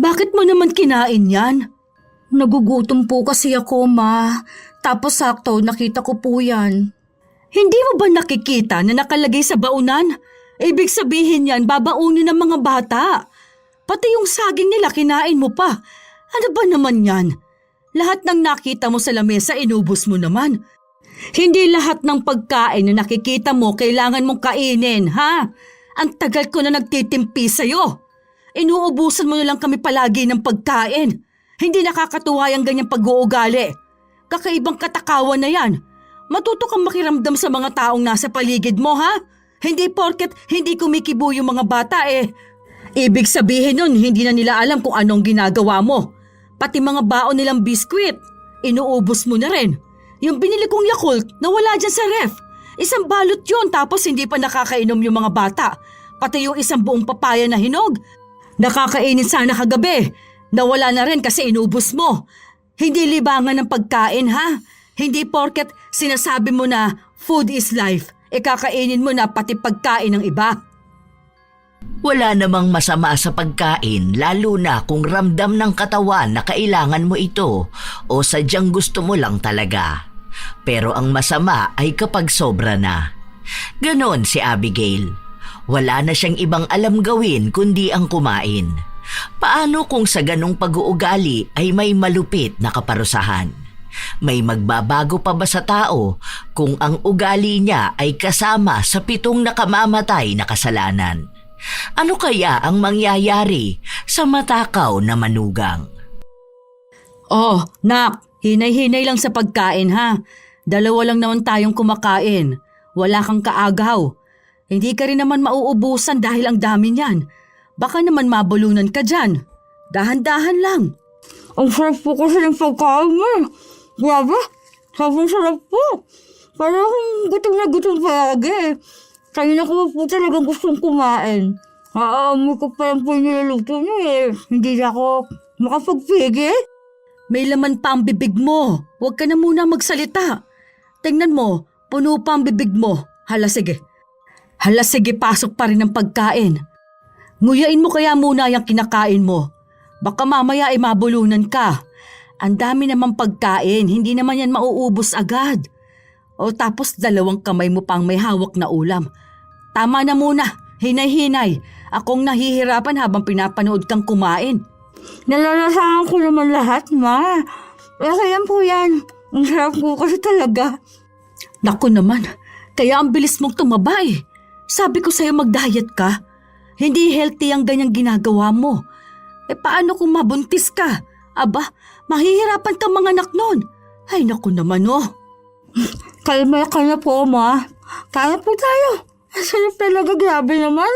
Bakit mo naman kinain yan? Nagugutom po kasi ako, ma. Tapos sakto, nakita ko po yan. Hindi mo ba nakikita na nakalagay sa baunan? Ibig sabihin yan, babaunin ng mga bata. Pati yung saging nila kinain mo pa. Ano ba naman yan? Lahat ng nakita mo sa lamesa, inubos mo naman. Hindi lahat ng pagkain na nakikita mo kailangan mong kainin, ha? Ang tagal ko na nagtitimpi sa'yo. Inuubusan mo na lang kami palagi ng pagkain. Hindi nakakatuwa yung ganyang pag-uugali. Kakaibang katakawan na yan. Matuto kang makiramdam sa mga taong nasa paligid mo, ha? Hindi porket hindi kumikibo yung mga bata Ibig sabihin nun, hindi na nila alam kung anong ginagawa mo. Pati mga baon nilang biskwit, inuubos mo na rin. Yung binili kong Yakult na wala dyan sa ref. Isang balot yun tapos hindi pa nakakainom yung mga bata. Pati yung isang buong papaya na hinog. Nakakainin sana kagabi. Nawala na rin kasi inubos mo. Hindi libangan ng pagkain, ha? Hindi porket sinasabi mo na food is life, kakainin mo na pati pagkain ng iba. Wala namang masama sa pagkain lalo na kung ramdam ng katawan na kailangan mo ito o sadyang gusto mo lang talaga. Pero ang masama ay kapag sobra na. Ganon si Abigail. Wala na siyang ibang alam gawin kundi ang kumain. Paano kung sa ganong pag-uugali ay may malupit na kaparusahan? May magbabago pa ba sa tao kung ang ugali niya ay kasama sa 7 nakamamatay na kasalanan? Ano kaya ang mangyayari sa matakaw na manugang? Oh, nak, hinay-hinay lang sa pagkain, ha? 2 lang naman tayong kumakain. Wala kang kaagaw. Hindi ka rin naman mauubusan dahil ang dami niyan. Baka naman mabulunan ka dyan. Dahan-dahan lang. Ang sarap po kasi ng pagkain mo. Grabe, sobrang sarap po. Parang akong gutom na gutom palagi. Kaya na ko po talagang gustong kumain. Aamoy ko pa lang po yung niluluto niyo Hindi na ako makapagpigil. May laman pa ang bibig mo. Huwag ka na muna magsalita. Tingnan mo, puno pa ang bibig mo. Hala sige, pasok pa rin ang pagkain. Nguyain mo kaya muna yung kinakain mo. Baka mamaya ay mabulunan ka. Ang dami namang pagkain, hindi naman yan mauubos agad. O tapos 2 kamay mo pang may hawak na ulam. Tama na muna, hinay-hinay. Akong nahihirapan habang pinapanood kang kumain. Nalalasahan ko naman lahat, ma. Okay yan po yan. Ang sarap ko kasi talaga. Naku naman, kaya ang bilis mong tumaba Sabi ko sa'yo mag-diet ka. Hindi healthy ang ganyang ginagawa mo. Paano kung mabuntis ka? Aba, mahihirapan kang manganak nun. Ay naku naman Kalma ka na po, ma. Kaya po tayo. Sarap talaga, grabe naman.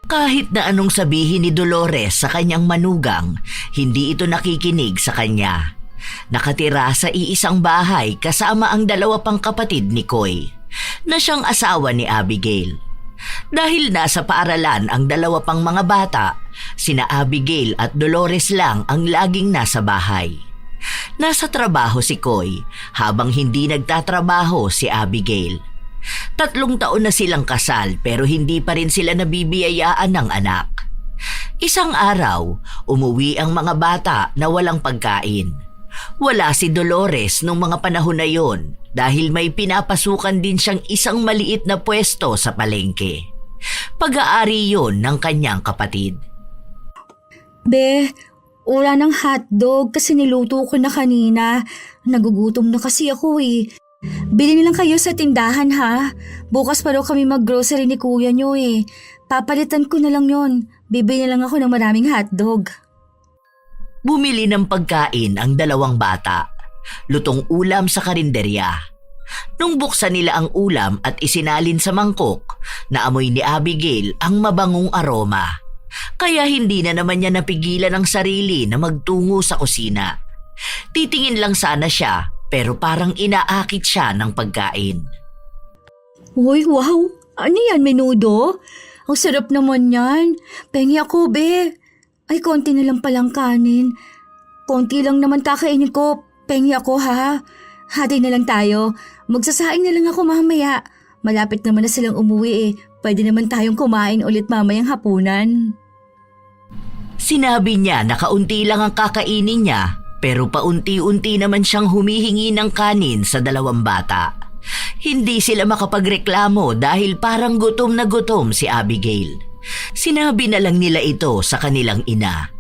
Kahit na anong sabihin ni Dolores sa kanyang manugang, hindi ito nakikinig sa kanya. Nakatira sa iisang bahay kasama ang 2 pang kapatid ni Koy, na siyang asawa ni Abigail. Dahil nasa paaralan ang 2 pang mga bata, sina Abigail at Dolores lang ang laging nasa bahay. Nasa trabaho si Koy habang hindi nagtatrabaho si Abigail. 3 taon na silang kasal pero hindi pa rin sila nabibiyayaan ng anak. Isang araw, umuwi ang mga bata na walang pagkain. Wala si Dolores nung mga panahon na yon dahil may pinapasukan din siyang isang maliit na pwesto sa palengke. Pag-aari yon ng kanyang kapatid. Be, wala ng hotdog kasi niluto ko na kanina. Nagugutom na kasi ako Bili nilang kayo sa tindahan ha. Bukas pa daw kami mag-grocery ni kuya nyo Papalitan ko na lang yon. Bibili na lang ako ng maraming hotdog. Bumili ng pagkain ang 2 bata. Lutong ulam sa karinderya. Nung buksan nila ang ulam at isinalin sa mangkok, naamoy ni Abigail ang mabangong aroma. Kaya hindi na naman niya napigilan ang sarili na magtungo sa kusina. Titingin lang sana siya pero parang inaakit siya ng pagkain. Uy, wow! Ano yan, menudo? Ang sarap naman yan. Pengi ako, be. Ay, konti na lang palang kanin. Konti lang naman kakainin ko. Pengi ako, ha? Hati na lang tayo. Magsasaing na lang ako mamaya. Malapit naman na silang umuwi Pwede naman tayong kumain ulit mamayang hapunan. Sinabi niya na kaunti lang ang kakainin niya, pero paunti-unti naman siyang humihingi ng kanin sa dalawang bata. Hindi sila makapagreklamo dahil parang gutom na gutom si Abigail. Sinabi na lang nila ito sa kanilang ina.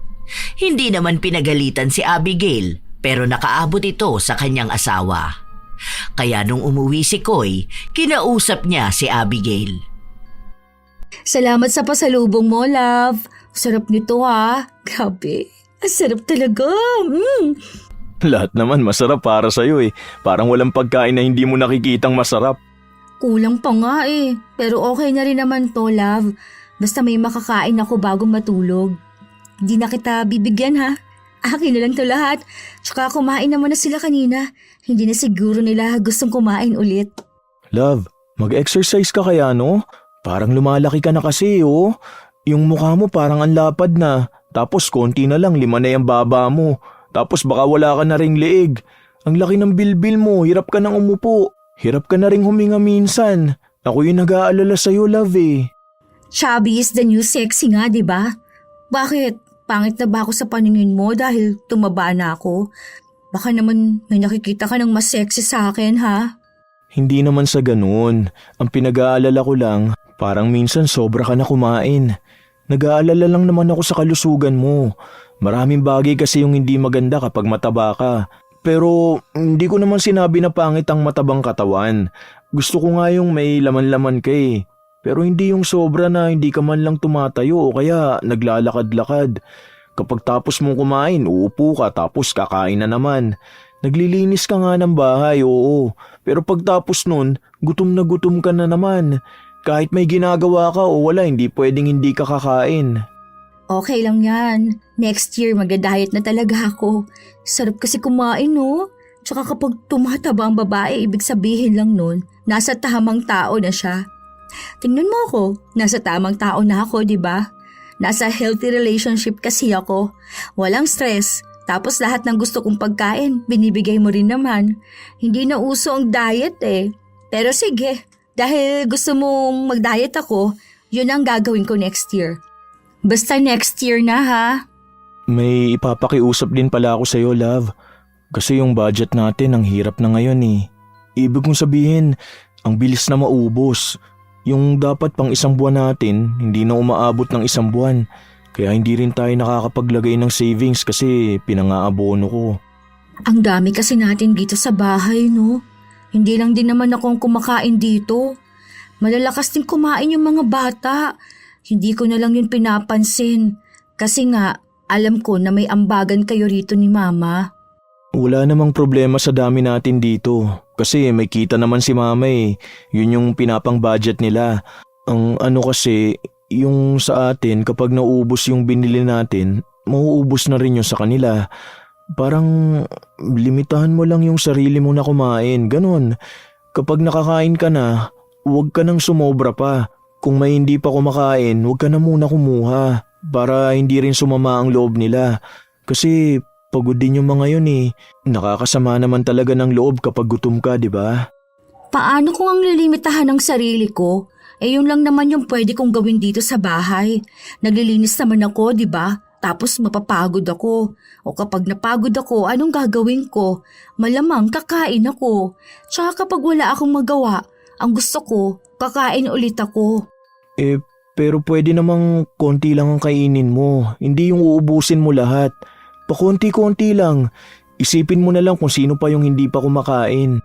Hindi naman pinagalitan si Abigail, pero nakaabot ito sa kanyang asawa. Kaya nung umuwi si Koy, kinausap niya si Abigail. Salamat sa pasalubong mo, love. Sarap nito ha. Grabe, ang sarap talaga. Lahat naman masarap para sa'yo eh. Parang walang pagkain na hindi mo nakikitang masarap. Kulang pa nga eh. Pero okay na rin naman to, love. Basta may makakain ako bago matulog. Hindi na kita bibigyan ha. Akin na lang to lahat. Tsaka kumain naman na sila kanina. Hindi na siguro nila gustong kumain ulit. Love, mag-exercise ka kaya no? Parang lumalaki ka na kasi oh. Yung mukha mo parang ang lapad na. Tapos konti na lang, 5 na yung baba mo. Tapos baka wala ka na ring leeg. Ang laki ng bilbil mo, hirap ka nang umupo. Hirap ka na ring huminga minsan. Ako yung nag-aalala sa'yo, love eh. Chubby is the new sexy nga, di ba? Bakit? Pangit na ba ako sa paningin mo dahil tumaba na ako? Baka naman may nakikita ka ng mas sexy sa akin, ha? Hindi naman sa ganun. Ang pinag-aalala ko lang, parang minsan sobra ka na kumain. Nag-aalala lang naman ako sa kalusugan mo. Maraming bagay kasi yung hindi maganda kapag mataba ka. Pero hindi ko naman sinabi na pangit ang matabang katawan. Gusto ko nga yung may laman-laman ka eh. Pero hindi yung sobra na hindi ka man lang tumatayo o kaya naglalakad-lakad. Kapag tapos mong kumain, uupo ka tapos kakain na naman. Naglilinis ka nga ng bahay, oo. Pero pagtapos nun, gutom na gutom ka na naman. Kahit may ginagawa ka o wala, hindi pwedeng hindi ka kakain. Okay lang yan. Next year, mag-diet na talaga ako. Sarap kasi kumain, no? Tsaka kapag tumataba ang babae, ibig sabihin lang nun, nasa tamang tao na siya. Tingnan mo ako, nasa tamang tao na ako, di ba? Nasa healthy relationship kasi ako. Walang stress. Tapos lahat ng gusto kong pagkain, binibigay mo rin naman. Hindi na uso ang diet eh. Pero sige, dahil gusto mong mag-diet ako, yun ang gagawin ko next year. Basta next year na ha. May ipapakiusap din pala ako sa'yo, love. Kasi yung budget natin ang hirap na ngayon eh. Ibig kong sabihin, ang bilis na maubos. Yung dapat pang 1 buwan natin, hindi na umaabot ng 1 buwan. Kaya hindi rin tayo nakakapaglagay ng savings kasi pinangaabono ko. Ang dami kasi natin dito sa bahay, no? Hindi lang din naman akong kumakain dito. Malalakas din kumain yung mga bata. Hindi ko na lang yun pinapansin. Kasi nga, alam ko na may ambagan kayo rito ni Mama. Wala namang problema sa dami natin dito. Kasi may kita naman si Mama eh. Yun yung pinapang budget nila. Ang ano kasi, yung sa atin kapag naubos yung binili natin, mauubos na rin yung sa kanila. Parang limitahan mo lang yung sarili mo na kumain. Ganon. Kapag nakakain ka na, huwag ka nang sumobra pa. Kung may hindi pa kumakain, huwag ka na muna kumuha. Para hindi rin sumama ang loob nila. Kasi pagod din yung mga yun eh. Nakakasama naman talaga ng loob kapag gutom ka, di ba? Paano kung ang lilimitahan ng sarili ko? Eh yun lang naman yung pwede kong gawin dito sa bahay. Naglilinis naman ako, di ba? Tapos mapapagod ako. O kapag napagod ako, anong gagawin ko? Malamang kakain ako. Tsaka kapag wala akong magawa, ang gusto ko, kakain ulit ako. Pero pwede namang konti lang ang kainin mo. Hindi yung uubusin mo lahat. Pakonti-konti lang. Isipin mo na lang kung sino pa yung hindi pa kumakain.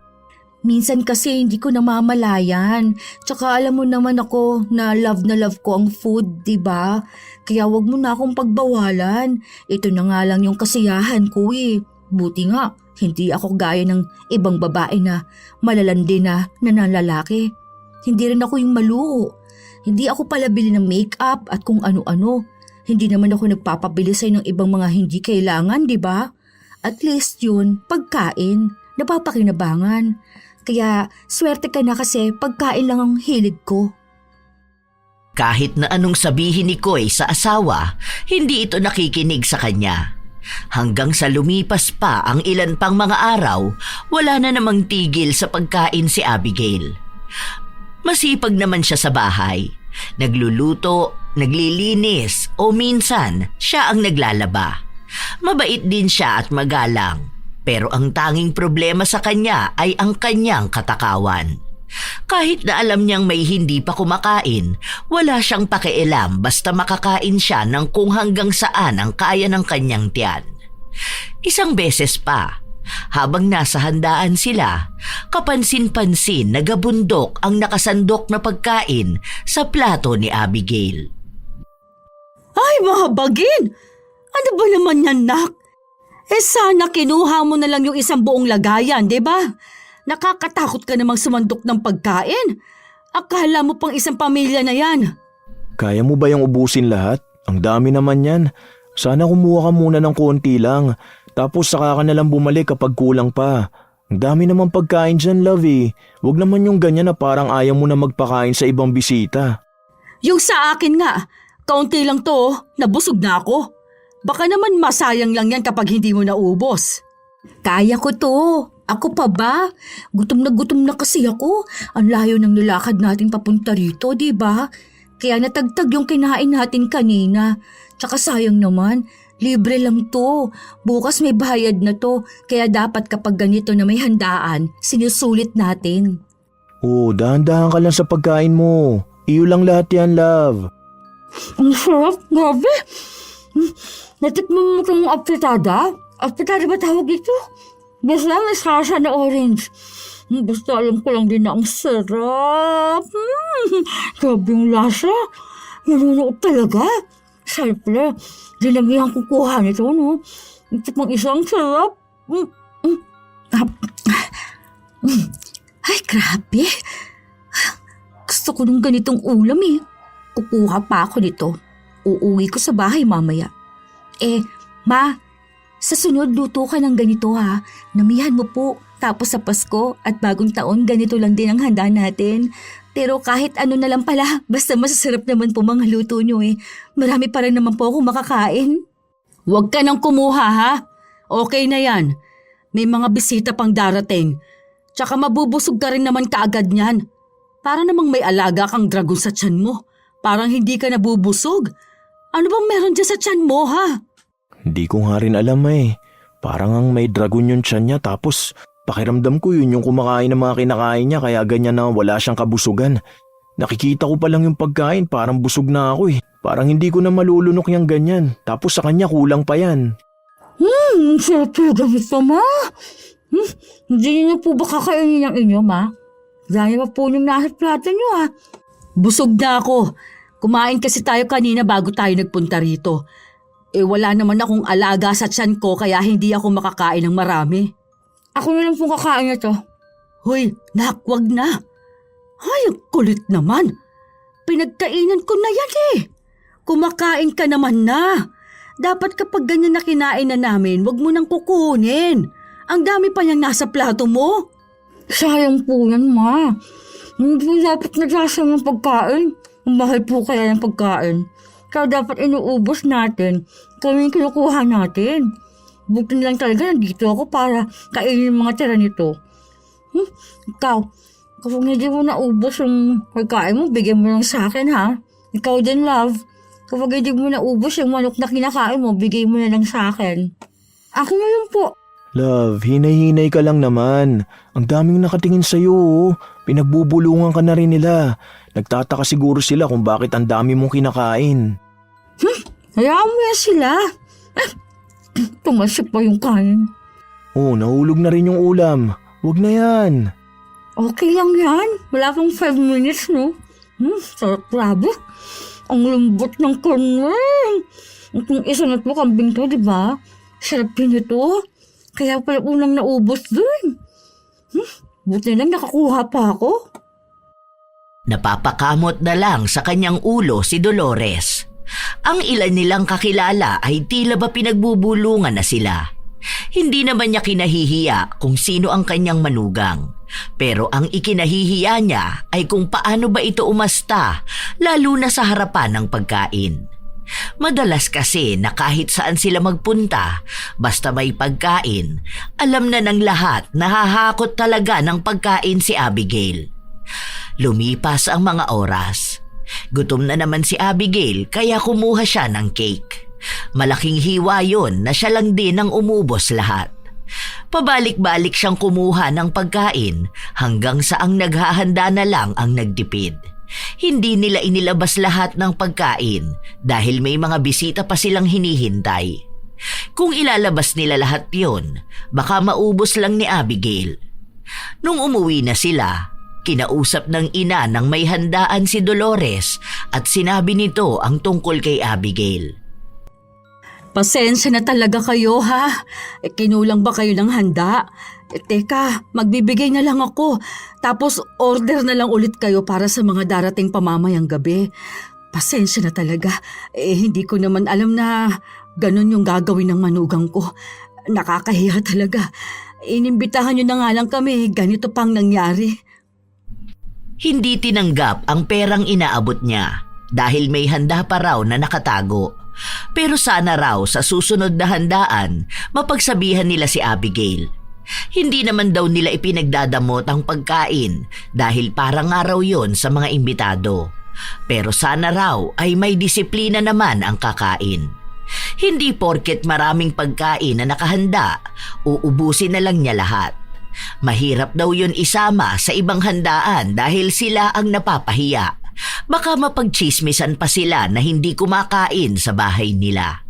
Minsan kasi hindi ko namamalayan. Tsaka alam mo naman ako na love ko ang food, di ba? Kaya wag mo na akong pagbawalan. Ito na nga lang yung kasiyahan ko eh. Buti nga, hindi ako gaya ng ibang babae na malalandi na nanlalaki. Hindi rin ako yung maluho. Hindi ako palabili ng make-up at kung ano-ano. Hindi naman ako nagpapabili sa'yo ng ibang mga hindi kailangan, di ba? At least yun, pagkain, napapakinabangan. Kaya swerte ka na kasi pagkain lang ang hilig ko. Kahit na anong sabihin ni Koy sa asawa, hindi ito nakikinig sa kanya. Hanggang sa lumipas pa ang ilan pang mga araw, wala na namang tigil sa pagkain si Abigail. Masipag naman siya sa bahay. Nagluluto, naglilinis o minsan Siya ang naglalaba. Mabait din siya at magalang. Pero ang tanging problema sa kanya ay ang kanyang katakawan. Kahit na alam niyang may hindi pa kumakain, wala siyang pakialam basta makakain siya ng kung hanggang saan ang kaya ng kanyang tiyan. Isang beses pa, habang nasa handaan sila, kapansin-pansin na gabundok ang nakasandok na pagkain sa plato ni Abigail. Ay, mga bagin! Ano ba naman yan, nak? Sana kinuha mo na lang yung isang buong lagayan, di ba? Nakakatakot ka namang sumandok ng pagkain. Akala mo pang isang pamilya na yan. Kaya mo ba yung ubusin lahat? Ang dami naman yan. Sana kumuha ka muna ng konti lang. Tapos saka ka na lang bumalik kapag kulang pa. Ang dami naman pagkain dyan, love eh. Huwag naman yung ganyan na parang ayaw mo na magpakain sa ibang bisita. Yung sa akin nga, kaunti lang to, nabusog na ako. Baka naman masayang lang yan kapag hindi mo naubos. Kaya ko to. Ako pa ba? Gutom na kasi ako. Ang layo ng nilakad natin papunta rito, di ba? Kaya natagtag yung kinain natin kanina. Tsaka sayang naman, libre lang to. Bukas may bayad na to. Kaya dapat kapag ganito na may handaan, sinusulit natin. Oh, dahan-dahan ka lang sa pagkain mo. Iyo lang lahat yan, love. Ang sarap, grabe. Natikman mo itong apritada? Apritada ba tawag ito? Basta may salsa na orange. Basta alam ko lang din na ang sarap. Grabe yung lasa. Nanunuot talaga. Siyempre, dinamihan kukuha nito, no? Ito pang isang sarap. Ay, grabe. Gusto ko nung ganitong ulam eh. Kukuha pa ako nito. Uuwi ko sa bahay mamaya. Ma, sa sunod luto ka ng ganito ha. Namihan mo po. Tapos sa Pasko at bagong taon, ganito lang din ang handa natin. Pero kahit ano na lang pala, basta masasarap naman po mga luto nyo eh. Marami pa rin naman po akong makakain. Huwag ka nang kumuha ha. Okay na yan. May mga bisita pang darating. Tsaka mabubusog ka rin naman kaagad niyan. Para namang may alaga kang dragon sa tiyan mo. Parang hindi ka nabubusog. Ano bang meron dyan sa tiyan mo ha? Hindi ko nga rin alam eh. Parang ang may dragon yung tiyan niya tapos pakiramdam ko yun yung kumakain ng mga kinakain niya kaya ganyan na wala siyang kabusugan. Nakikita ko pa lang yung pagkain parang busog na ako eh. Parang hindi ko na malulunok yung ganyan. Tapos sa kanya kulang pa yan. Sarap talaga ito, ma. Hindi niyo po ba kakainin ang inyo, ma? Dahil pa po yung nasa plato niyo, ha? Busog na ako. Kumain kasi tayo kanina bago tayo nagpunta rito. Wala naman akong alaga sa tiyan ko kaya hindi ako makakain ng marami. Ako na lang pong kakain na to. Hoy, nak, wag na. Ay, ang kulit naman. Pinagkainan ko na yan eh. Kumakain ka naman na. Dapat kapag ganyan na kinain na namin, wag mo nang kukunin. Ang dami pa niyang nasa plato mo. Sayang po yan, ma. Hindi po dapat nagsasama ng pagkain. Ang mahal po kaya ng pagkain. Kaya dapat inuubos natin. Kami yung kinukuha natin. Buti na lang talaga nandito ako para kainin yung mga tira nito. Ikaw, kapag hindi mo naubos yung pagkain mo, bigyan mo lang sa akin, ha? Ikaw din, love. Kapag hindi mo naubos yung manok na kinakain mo, bigay mo na lang sa akin. Ako na lang po. Love, hinay-hinay ka lang naman. Ang daming nakatingin sa'yo oh. Pinagbubulungan ka na rin nila. Nagtataka siguro sila kung bakit ang dami mong kinakain. Hayaan mo yan sila. Tumasip pa yung kanin. Oh, nahulog na rin yung ulam. Huwag na yan. Okay lang yan. Wala pang 5 minutes, no? Sarap grabe. Ang lambot ng kanin. Itong isa na to, kambing to, di ba? Sarap din ito. Kaya pala unang naubos dun. Buti lang nakakuha pa ako. Napapakamot na lang sa kanyang ulo si Dolores. Ang ilan nilang kakilala ay tila ba pinagbubulungan na sila. Hindi naman niya kinahihiya kung sino ang kanyang manugang. Pero ang ikinahihiya niya ay kung paano ba ito umasta, lalo na sa harapan ng pagkain. Madalas kasi na kahit saan sila magpunta, basta may pagkain, alam na ng lahat na hahakot talaga ng pagkain si Abigail. Lumipas ang mga oras. Gutom na naman si Abigail kaya kumuha siya ng cake. Malaking hiwa yon na siya lang din ang umubos lahat. Pabalik-balik siyang kumuha ng pagkain hanggang sa ang naghahanda na lang ang nagtipid. Hindi nila inilabas lahat ng pagkain dahil may mga bisita pa silang hinihintay. Kung ilalabas nila lahat yon, baka maubos lang ni Abigail. Nung umuwi na sila, kinausap ng ina ng may handaan si Dolores at sinabi nito ang tungkol kay Abigail. Pasensya na talaga kayo ha. Kinulang ba kayo ng handa? Teka, magbibigay na lang ako. Tapos order na lang ulit kayo para sa mga darating pamamayang gabi. Pasensya na talaga. Hindi ko naman alam na ganun yung gagawin ng manugang ko. Nakakahiya talaga. Inimbitahan nyo na nga lang kami. Ganito pang nangyari. Hindi tinanggap ang perang inaabot niya dahil may handa pa raw na nakatago. Pero sana raw sa susunod na handaan, mapagsabihan nila si Abigail. Hindi naman daw nila ipinagdadamot ang pagkain dahil parang araw yon sa mga imbitado. Pero sana raw ay may disiplina naman ang kakain. Hindi porket maraming pagkain na nakahanda, uubusin na lang niya lahat. Mahirap daw yon isama sa ibang handaan dahil sila ang napapahiya. Baka mapagchismisan pa sila na hindi kumakain sa bahay nila.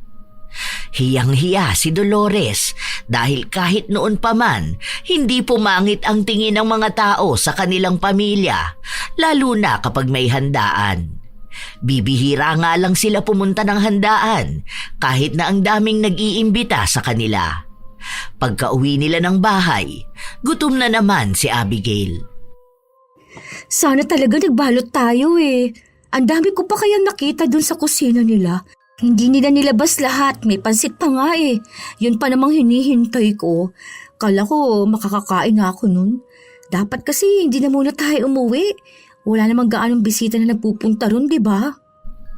Hiyang-hiya si Dolores dahil kahit noon pa man, hindi pumangit ang tingin ng mga tao sa kanilang pamilya, lalo na kapag may handaan. Bibihira nga lang sila pumunta ng handaan kahit na ang daming nag-iimbita sa kanila. Pagka-uwi nila ng bahay, gutom na naman si Abigail. Sana talaga nagbalot tayo eh. Ang dami ko pa kayang nakita dun sa kusina nila. Hindi nila nilabas lahat, may pansit pa nga eh. Yun pa namang hinihintay ko. Kala ko makakakain na ako nun. Dapat kasi hindi na muna tayo umuwi. Wala namang gaanong bisita na nagpupunta ron, di ba?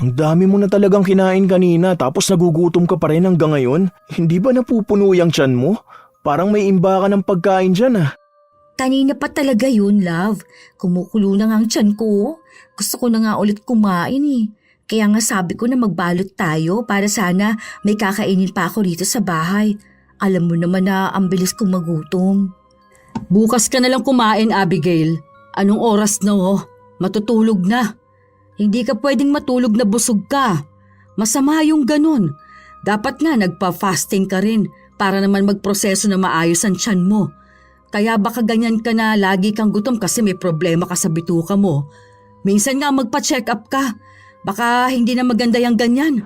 Ang dami mo na talagang kinain kanina tapos nagugutom ka pa rin hanggang ngayon. Hindi ba napupuno yung tiyan mo? Parang may imba ka ng pagkain dyan ah. Kanina pa talaga yun, love. Kumukulo na nga ang tiyan ko. Gusto ko na nga ulit kumain eh. Kaya nga sabi ko na magbalot tayo para sana may kakainin pa ako rito sa bahay. Alam mo naman na ang bilis kong magutom. Bukas ka na lang kumain, Abigail. Anong oras na oh? Matutulog na. Hindi ka pwedeng matulog na busog ka. Masama yung ganun. Dapat nga nagpa-fasting ka rin para naman magproseso na maayos ang tiyan mo. Kaya baka ganyan ka na lagi kang gutom kasi may problema ka sa bituka mo. Minsan nga magpa-check up ka. Baka hindi na maganda yung ganyan.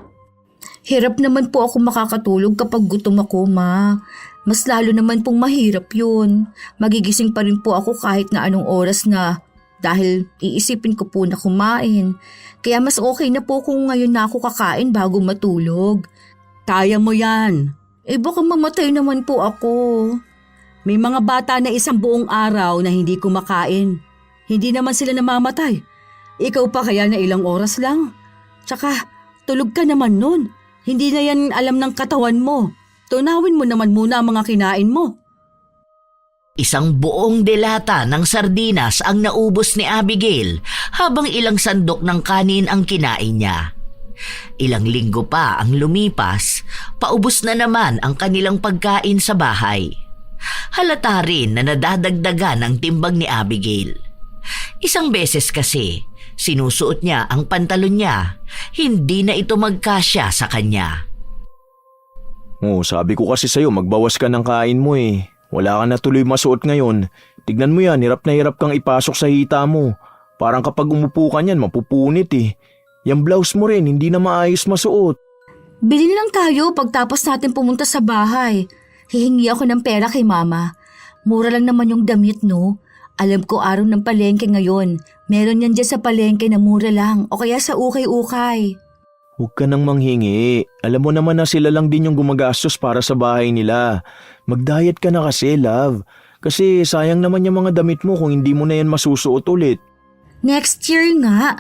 Hirap naman po ako makakatulog kapag gutom ako, ma. Mas lalo naman pong mahirap yun. Magigising pa rin po ako kahit na anong oras na dahil iisipin ko po na kumain. Kaya mas okay na po kung ngayon na ako kakain bago matulog. Kaya mo yan. Baka mamatay naman po ako. May mga bata na isang buong araw na hindi kumakain. Hindi naman sila namamatay. Ikaw pa kaya na ilang oras lang. Tsaka, tulog ka naman nun. Hindi na yan alam ng katawan mo. Tunawin mo naman muna ang mga kinain mo. Isang buong delata ng sardinas ang naubos ni Abigail habang ilang sandok ng kanin ang kinain niya. Ilang linggo pa ang lumipas, paubos na naman ang kanilang pagkain sa bahay. Halata rin na nadadagdagan ang timbang ni Abigail. Isang beses kasi, sinusuot niya ang pantalon niya, hindi na ito magkasya sa kanya. Sabi ko kasi sa'yo magbawas ka ng kain mo eh. Wala ka na tuloy masuot ngayon. Tignan mo yan, hirap na hirap kang ipasok sa hita mo. Parang kapag umupo ka niyan, mapupunit eh. Yung blouse mo rin, hindi na maayos masuot. Bilhin lang tayo pagtapos natin pumunta sa bahay. Hihingi ako ng pera kay mama. Mura lang naman yung damit, no? Alam ko araw ng palengke ngayon. Meron yan dyan sa palengke na mura lang o kaya sa ukay-ukay. Huwag ka nang manghingi. Alam mo naman na sila lang din yung gumagastos para sa bahay nila. Mag-diet ka na kasi, love. Kasi sayang naman yung mga damit mo kung hindi mo na yan masusuot ulit. Next year nga.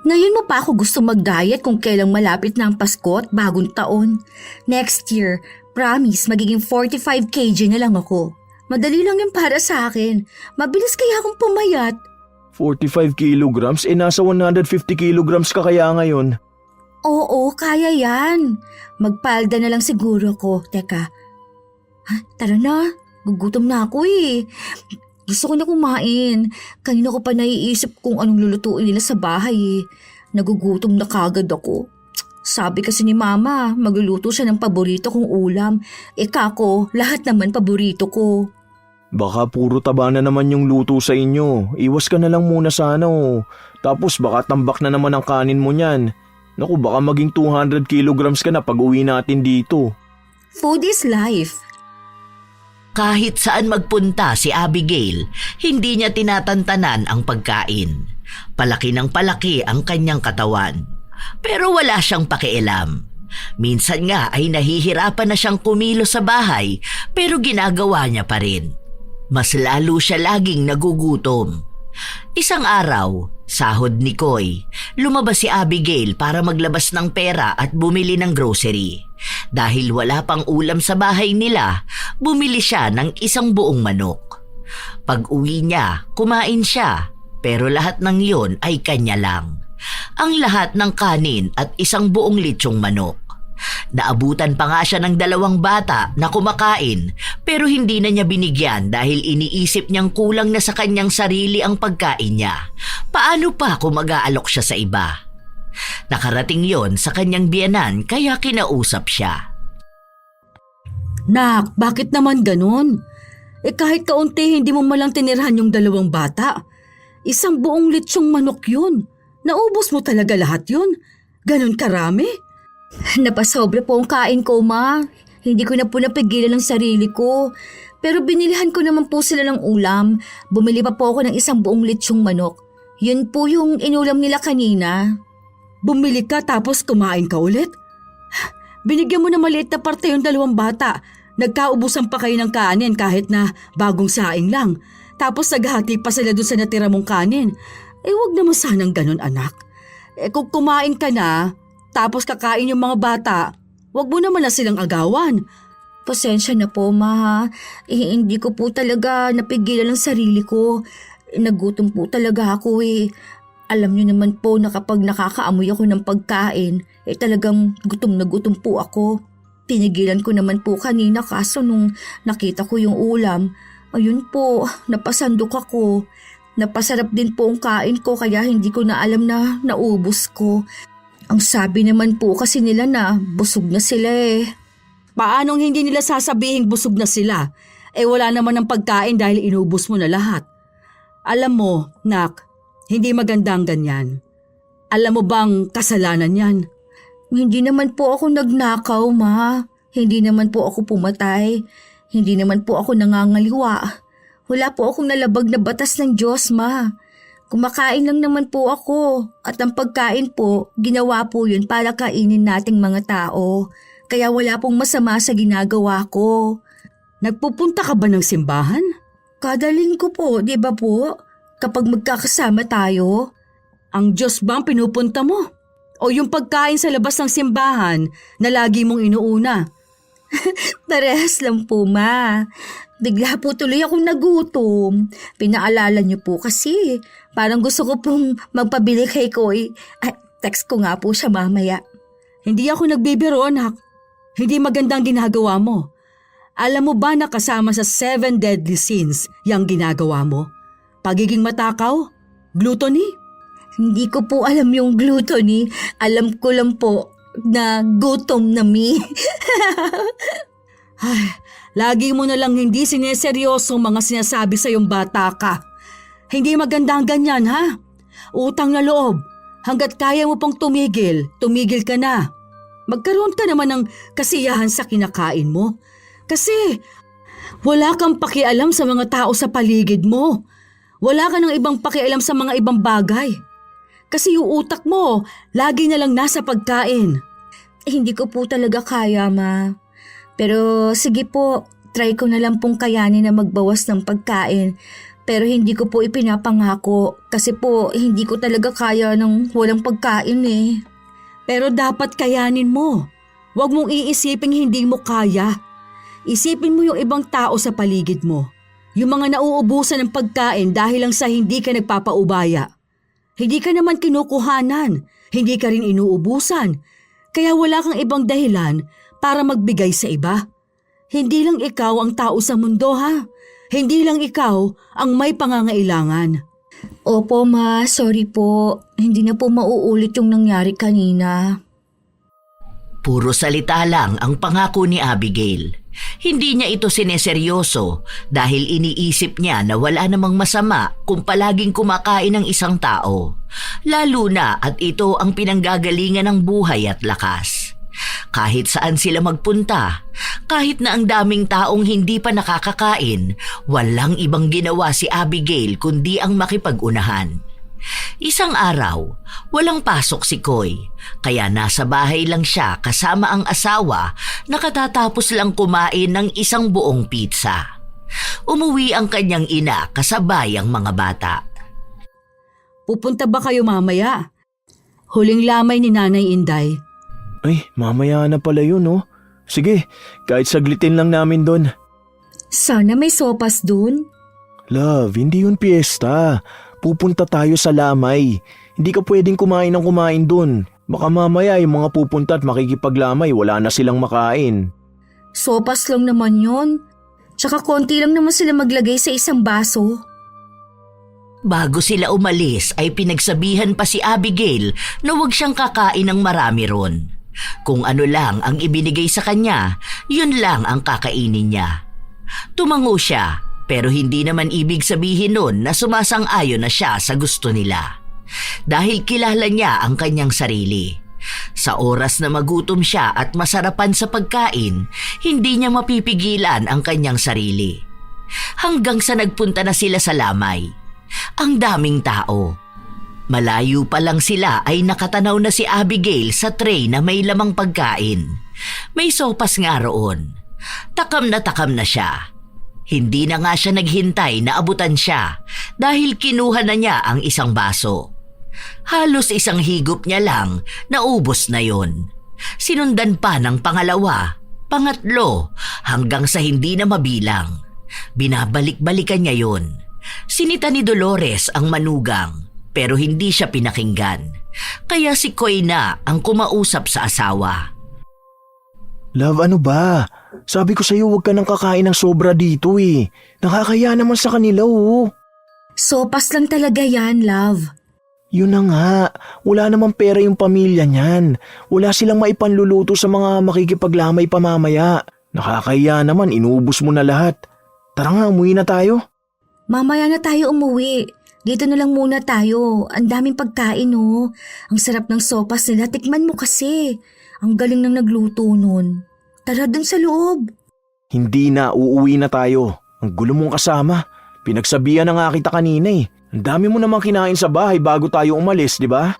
Ngayon mo pa ako gusto mag-diet kung kailang malapit na ang Pasko at bagong taon. Next year, promise magiging 45 kg na lang ako. Madali lang yun para sa akin. Mabilis kaya akong pumayat. 45 kilograms? Nasa 150 kilograms ka kaya ngayon. Oo, kaya yan. Magpalda na lang siguro ko. Teka. Tara na. Gugutom na ako eh. Gusto ko na kumain. Kanina ko pa naiisip kung anong lulutuin nila sa bahay eh. Nagugutom na kagad ako. Sabi kasi ni Mama, magluluto siya ng paborito kong ulam. Kako, lahat naman paborito ko. Baka puro taba na naman yung luto sa inyo. Iwas ka na lang muna sana oh. Tapos baka tambak na naman ang kanin mo niyan. Naku, baka maging 200 kilograms ka na pag uwi natin dito. Food is life. Kahit saan magpunta si Abigail, hindi niya tinatantanan ang pagkain. Palaki ng palaki ang kanyang katawan. Pero wala siyang pakialam. Minsan nga ay nahihirapan na siyang kumilos sa bahay pero ginagawa niya pa rin. Mas lalo siya laging nagugutom. Isang araw, sahod ni Koy, lumabas si Abigail para maglabas ng pera at bumili ng grocery. Dahil wala pang ulam sa bahay nila, bumili siya ng isang buong manok. Pag uwi niya, kumain siya, pero lahat ng yon ay kanya lang. Ang lahat ng kanin at isang buong litsyong manok. Naabutan pa nga siya ng 2 bata na kumakain pero hindi na niya binigyan dahil iniisip niyang kulang na sa kanyang sarili ang pagkain niya. Paano pa kung mag-aalok siya sa iba? Nakarating yon sa kanyang biyenan kaya kinausap siya. Nak, bakit naman ganun? Kahit kaunti hindi mo malang tinirhan yung 2 bata. Isang buong litsyong manok yun. Naubos mo talaga lahat yun? Ganun karami? Napasobra po ang kain ko, Ma. Hindi ko na po napigilan ang sarili ko. Pero binilihan ko naman po sila ng ulam. Bumili pa po ako ng isang buong litsyong manok. Yun po yung inulam nila kanina. Bumili ka tapos kumain ka ulit? Binigyan mo na maliit na parte yung 2 bata. Nagkaubusan pa kayo ng kanin kahit na bagong saing lang. Tapos naghati pa sila dun sa natira mong kanin. Wag naman sanang ganun, anak. Kung kumain ka na, tapos kakain yung mga bata, wag mo naman na silang agawan. Pasensya na po, Ma. Hindi ko po talaga napigilan ang sarili ko. Nagutom po talaga ako eh. Alam niyo naman po na kapag nakakaamoy ako ng pagkain, talagang gutom na gutom po ako. Pinigilan ko naman po kanina kaso nung nakita ko yung ulam, ayun po, napasandok ako. Napasarap din po ang kain ko kaya hindi ko na alam na naubos ko. Ang sabi naman po kasi nila na busog na sila eh. Paanong hindi nila sasabihing busog na sila? Wala naman ng pagkain dahil inubos mo na lahat. Alam mo, Nak, hindi maganda ang ganyan. Alam mo bang kasalanan yan? Hindi naman po ako nagnakaw, Ma. Hindi naman po ako pumatay. Hindi naman po ako nangangaliwa. Wala po akong nalabag na batas ng Diyos, Ma. Kumakain lang naman po ako. At ang pagkain po, ginawa po yun para kainin nating mga tao. Kaya wala pong masama sa ginagawa ko. Nagpupunta ka ba ng simbahan? Kada linggo po, di ba po? Kapag magkakasama tayo. Ang Diyos ba ang pinupunta mo? O yung pagkain sa labas ng simbahan na lagi mong inuuna? Parehas lang po, Ma. Bigla po tuloy akong nagutom. Pinaalala niyo po kasi. Parang gusto ko pong magpabili kay Koy. Text ko nga po siya mamaya. Hindi ako nagbibiro, anak. Hindi magandang ginagawa mo. Alam mo ba na kasama sa 7 deadly sins yung ginagawa mo? Pagiging matakaw? Gluttony? Hindi ko po alam yung gluttony. Alam ko lang po na gutom na me. Ay, lagi mo na lang hindi sineseryoso mga sinasabi sa iyong bata ka. Hindi maganda ang ganyan, ha? Utang na loob. Hanggat kaya mo pang tumigil, tumigil ka na. Magkaroon ka naman ng kasiyahan sa kinakain mo. Kasi wala kang pakialam sa mga tao sa paligid mo. Wala ka ng ibang pakialam sa mga ibang bagay. Kasi yung utak mo, lagi na lang nasa pagkain. Hindi ko po talaga kaya, Ma. Pero sige po, try ko na lang pong kayanin na magbawas ng pagkain. Pero hindi ko po ipinapangako kasi po hindi ko talaga kaya ng walang pagkain eh. Pero dapat kayanin mo. Huwag mong iisiping hindi mo kaya. Isipin mo yung ibang tao sa paligid mo. Yung mga nauubusan ng pagkain dahil lang sa hindi ka nagpapaubaya. Hindi ka naman kinukuhanan. Hindi ka rin inuubusan. Kaya wala kang ibang dahilan para magbigay sa iba. Hindi lang ikaw ang tao sa mundo, ha? Hindi lang ikaw ang may pangangailangan. Opo, Ma. Sorry po. Hindi na po mauulit yung nangyari kanina. Puro salita lang ang pangako ni Abigail. Hindi niya ito sineseryoso dahil iniisip niya na wala namang masama kung palaging kumakain ng isang tao. Lalo na at ito ang pinanggagalingan ng buhay at lakas. Kahit saan sila magpunta, kahit na ang daming taong hindi pa nakakakain, walang ibang ginawa si Abigail kundi ang makipag-unahan. Isang araw, walang pasok si Koy, kaya nasa bahay lang siya kasama ang asawa na katatapos lang kumain ng isang buong pizza. Umuwi ang kanyang ina kasabay ang mga bata. Pupunta ba kayo mamaya? Huling lamay ni Nanay Inday. Ay, mamaya na pala yun, oh. Sige, kahit saglitin lang namin doon. Sana may sopas dun. Love, hindi yun piyesta. Pupunta tayo sa lamay. Hindi ka pwedeng kumain ng kumain doon. Baka mamaya yung mga pupunta at makikipaglamay, wala na silang makain. Sopas lang naman yon. Tsaka konti lang naman sila maglagay sa isang baso. Bago sila umalis ay pinagsabihan pa si Abigail na huwag siyang kakain ng marami ron. Kung ano lang ang ibinigay sa kanya, yun lang ang kakainin niya. Tumango siya, pero hindi naman ibig sabihin nun na sumasang-ayon na siya sa gusto nila. Dahil kilala niya ang kanyang sarili. Sa oras na magutom siya at masarapan sa pagkain, hindi niya mapipigilan ang kanyang sarili. Hanggang sa nagpunta na sila sa lamay. Ang daming tao. Malayo pa lang sila ay nakatanaw na si Abigail sa tray na may lamang pagkain. May sopas nga roon. Takam na siya. Hindi na nga siya naghintay na abutan siya dahil kinuha na niya ang isang baso. Halos isang higop niya lang, naubos na yon. Sinundan pa ng pangalawa, pangatlo, hanggang sa hindi na mabilang. Binabalik-balikan niya yon. Sinita ni Dolores ang manugang pero hindi siya pinakinggan. Kaya si Koy na ang kumausap sa asawa. Love, ano ba? Sabi ko sa'yo huwag ka nang kakain ng sobra dito eh. Nakakaya naman sa kanila, oh. Sopas lang talaga yan, love. Yun na nga, wala namang pera yung pamilya niyan. Wala silang maipanluluto sa mga makikipaglamay pamamaya. Nakakaya naman, inuubos mo na lahat. Tara nga, umuwi na tayo. Mamaya na tayo umuwi. Dito na lang muna tayo. Ang daming pagkain, oh. Ang sarap ng sopas nila. Tikman mo kasi. Ang galing ng nagluto nun. Tara dun sa loob. Hindi na, uuwi na tayo. Ang gulo mong kasama. Pinagsabihan na nga kita kanina eh. Ang dami mo namang kinain sa bahay bago tayo umalis, di ba?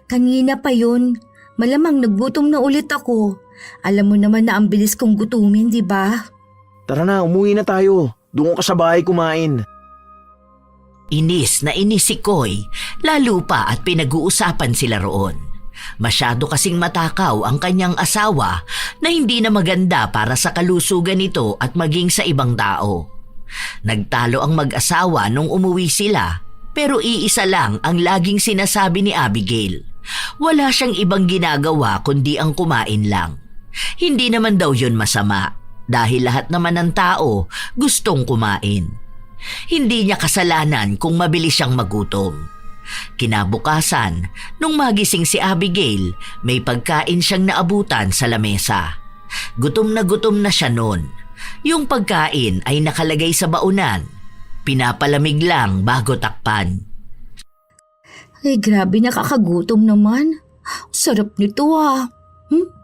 Kanina pa yun. Malamang naggutom na ulit ako. Alam mo naman na ang bilis kong gutumin, di ba? Tara na, umuwi na tayo. Doon ka sa bahay kumain. Inis na inis si Koy, lalo pa at pinag-uusapan sila roon. Masyado kasing matakaw ang kanyang asawa na hindi na maganda para sa kalusugan nito at maging sa ibang tao. Nagtalo ang mag-asawa nung umuwi sila, pero iisa lang ang laging sinasabi ni Abigail. Wala siyang ibang ginagawa kundi ang kumain lang. Hindi naman daw yun masama dahil lahat naman ng tao gustong kumain. Hindi niya kasalanan kung mabilis siyang magutom. Kinabukasan, nung magising si Abigail, may pagkain siyang naabutan sa lamesa. Gutom na siya noon. Yung pagkain ay nakalagay sa baunan. Pinapalamig lang bago takpan. Ay, grabe, nakakagutom naman. Sarap nito ah.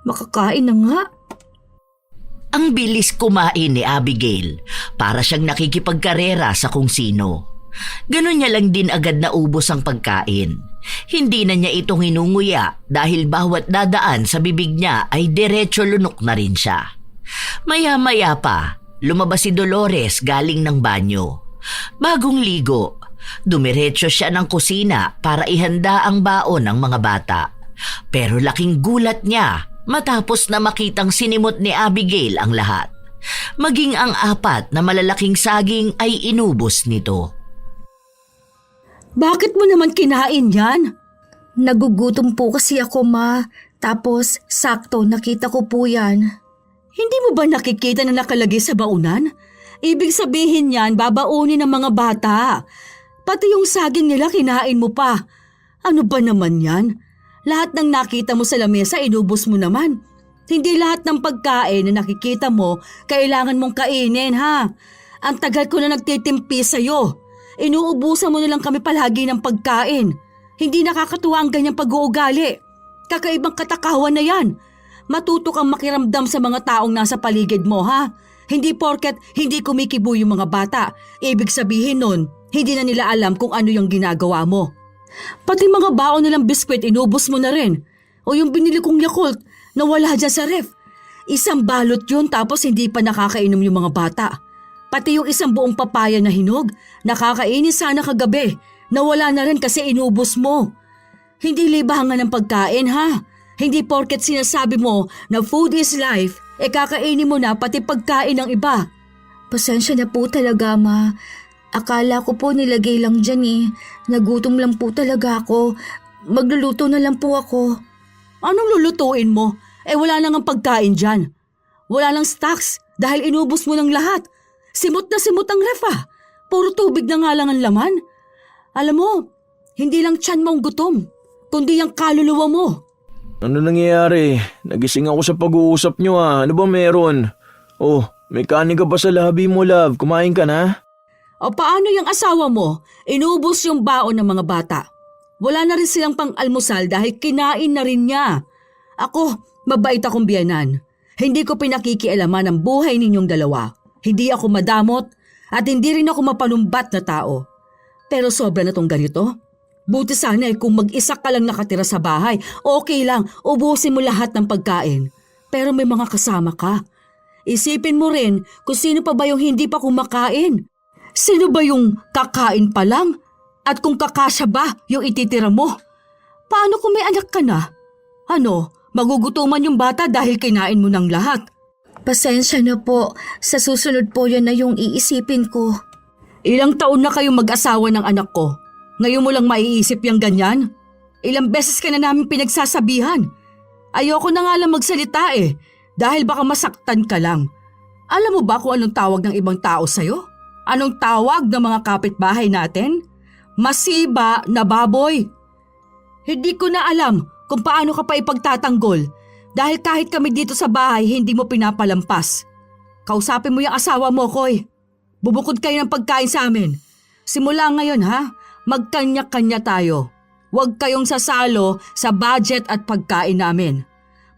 Makakain na nga. Ang bilis kumain ni Abigail, para siyang nakikipagkarera sa kung sino. Ganon niya lang din agad naubos ang pagkain. Hindi na niya ito hinunguya dahil bawat dadaan sa bibig niya ay diretso lunok na rin siya. Maya-maya pa, lumabas si Dolores galing ng banyo. Bagong ligo, dumiretso siya ng kusina para ihanda ang baon ng mga bata. Pero laking gulat niya matapos na makitang sinimot ni Abigail ang lahat. Maging ang 4 na malalaking saging ay inubos nito. Bakit mo naman kinain yan? Nagugutom po kasi ako, Ma. Tapos, sakto, nakita ko po yan. Hindi mo ba nakikita na nakalagay sa baunan? Ibig sabihin yan, babaunin ng mga bata. Pati yung saging nila kinain mo pa. Ano ba naman yan? Lahat ng nakita mo sa lamesa, inubos mo naman. Hindi lahat ng pagkain na nakikita mo, kailangan mong kainin, ha? Ang tagal ko na nagtitimpi sa'yo. Inuubusan mo na lang kami palagi ng pagkain. Hindi nakakatuwa ang ganyang pag-uugali. Kakaibang katakawan na yan. Matuto kang makiramdam sa mga taong nasa paligid mo, ha? Hindi porket hindi kumikibo yung mga bata. Ibig sabihin nun, hindi na nila alam kung ano yung ginagawa mo. Pati mga baon nilang biskwit, inubos mo na rin. O yung binili kong Yakult na wala dyan sa ref. Isang balot yun tapos hindi pa nakakainom yung mga bata. Pati yung isang buong papaya na hinog, nakakainin sana kagabi. Nawala na rin kasi inubos mo. Hindi libangan ng pagkain, ha? Hindi porket sinasabi mo na food is life, kakainin mo na pati pagkain ng iba. Pasensya na po talaga, Ma. Akala ko po nilagay lang dyan eh. Nagutom lang po talaga ako. Magluluto na lang po ako. Anong lulutuin mo? Wala nang ang pagkain dyan. Wala lang stocks dahil inubos mo ng lahat. Simot na simot ang ref, ah. Puro tubig na nga lang ang laman. Alam mo, hindi lang tiyan mo ang gutom, kundi ang kaluluwa mo. Ano nangyayari? Nagising ako sa pag-uusap nyo ah. Ano ba meron? Oh, may kanin ka ba sa labi mo, love? Kumain ka na? O paano yung asawa mo? Inubos yung baon ng mga bata. Wala na rin silang pang-almusal dahil kinain na rin niya. Ako, mabait akong biyanan. Hindi ko pinakikialaman ang buhay ninyong dalawa. Hindi ako madamot at hindi rin ako mapanumbat na tao. Pero sobra na tong ganito. Buti sana kung mag-isa ka lang nakatira sa bahay, okay lang, ubusin mo lahat ng pagkain. Pero may mga kasama ka. Isipin mo rin kung sino pa ba yung hindi pa kumakain. Sino ba yung kakain pa lang? At kung kakasya ba yung ititira mo? Paano kung may anak ka na? Ano, magugutuman yung bata dahil kinain mo ng lahat? Pasensya na po. Sa susunod po yan na yung iisipin ko. Ilang taon na kayong mag-asawa ng anak ko. Ngayon mo lang maiisip yung ganyan? Ilang beses ka na namin pinagsasabihan. Ayoko na nga lang magsalita dahil baka masaktan ka lang. Alam mo ba kung anong tawag ng ibang tao sa'yo? Anong tawag ng mga kapitbahay natin? Masiba na baboy. Hindi ko na alam kung paano ka pa ipagtatanggol dahil kahit kami dito sa bahay hindi mo pinapalampas. Kausapin mo yung asawa mo, Koy. Bubukod kayo ng pagkain sa amin. Simula ngayon, ha? Magkanya-kanya tayo. Huwag kayong sasalo sa budget at pagkain namin.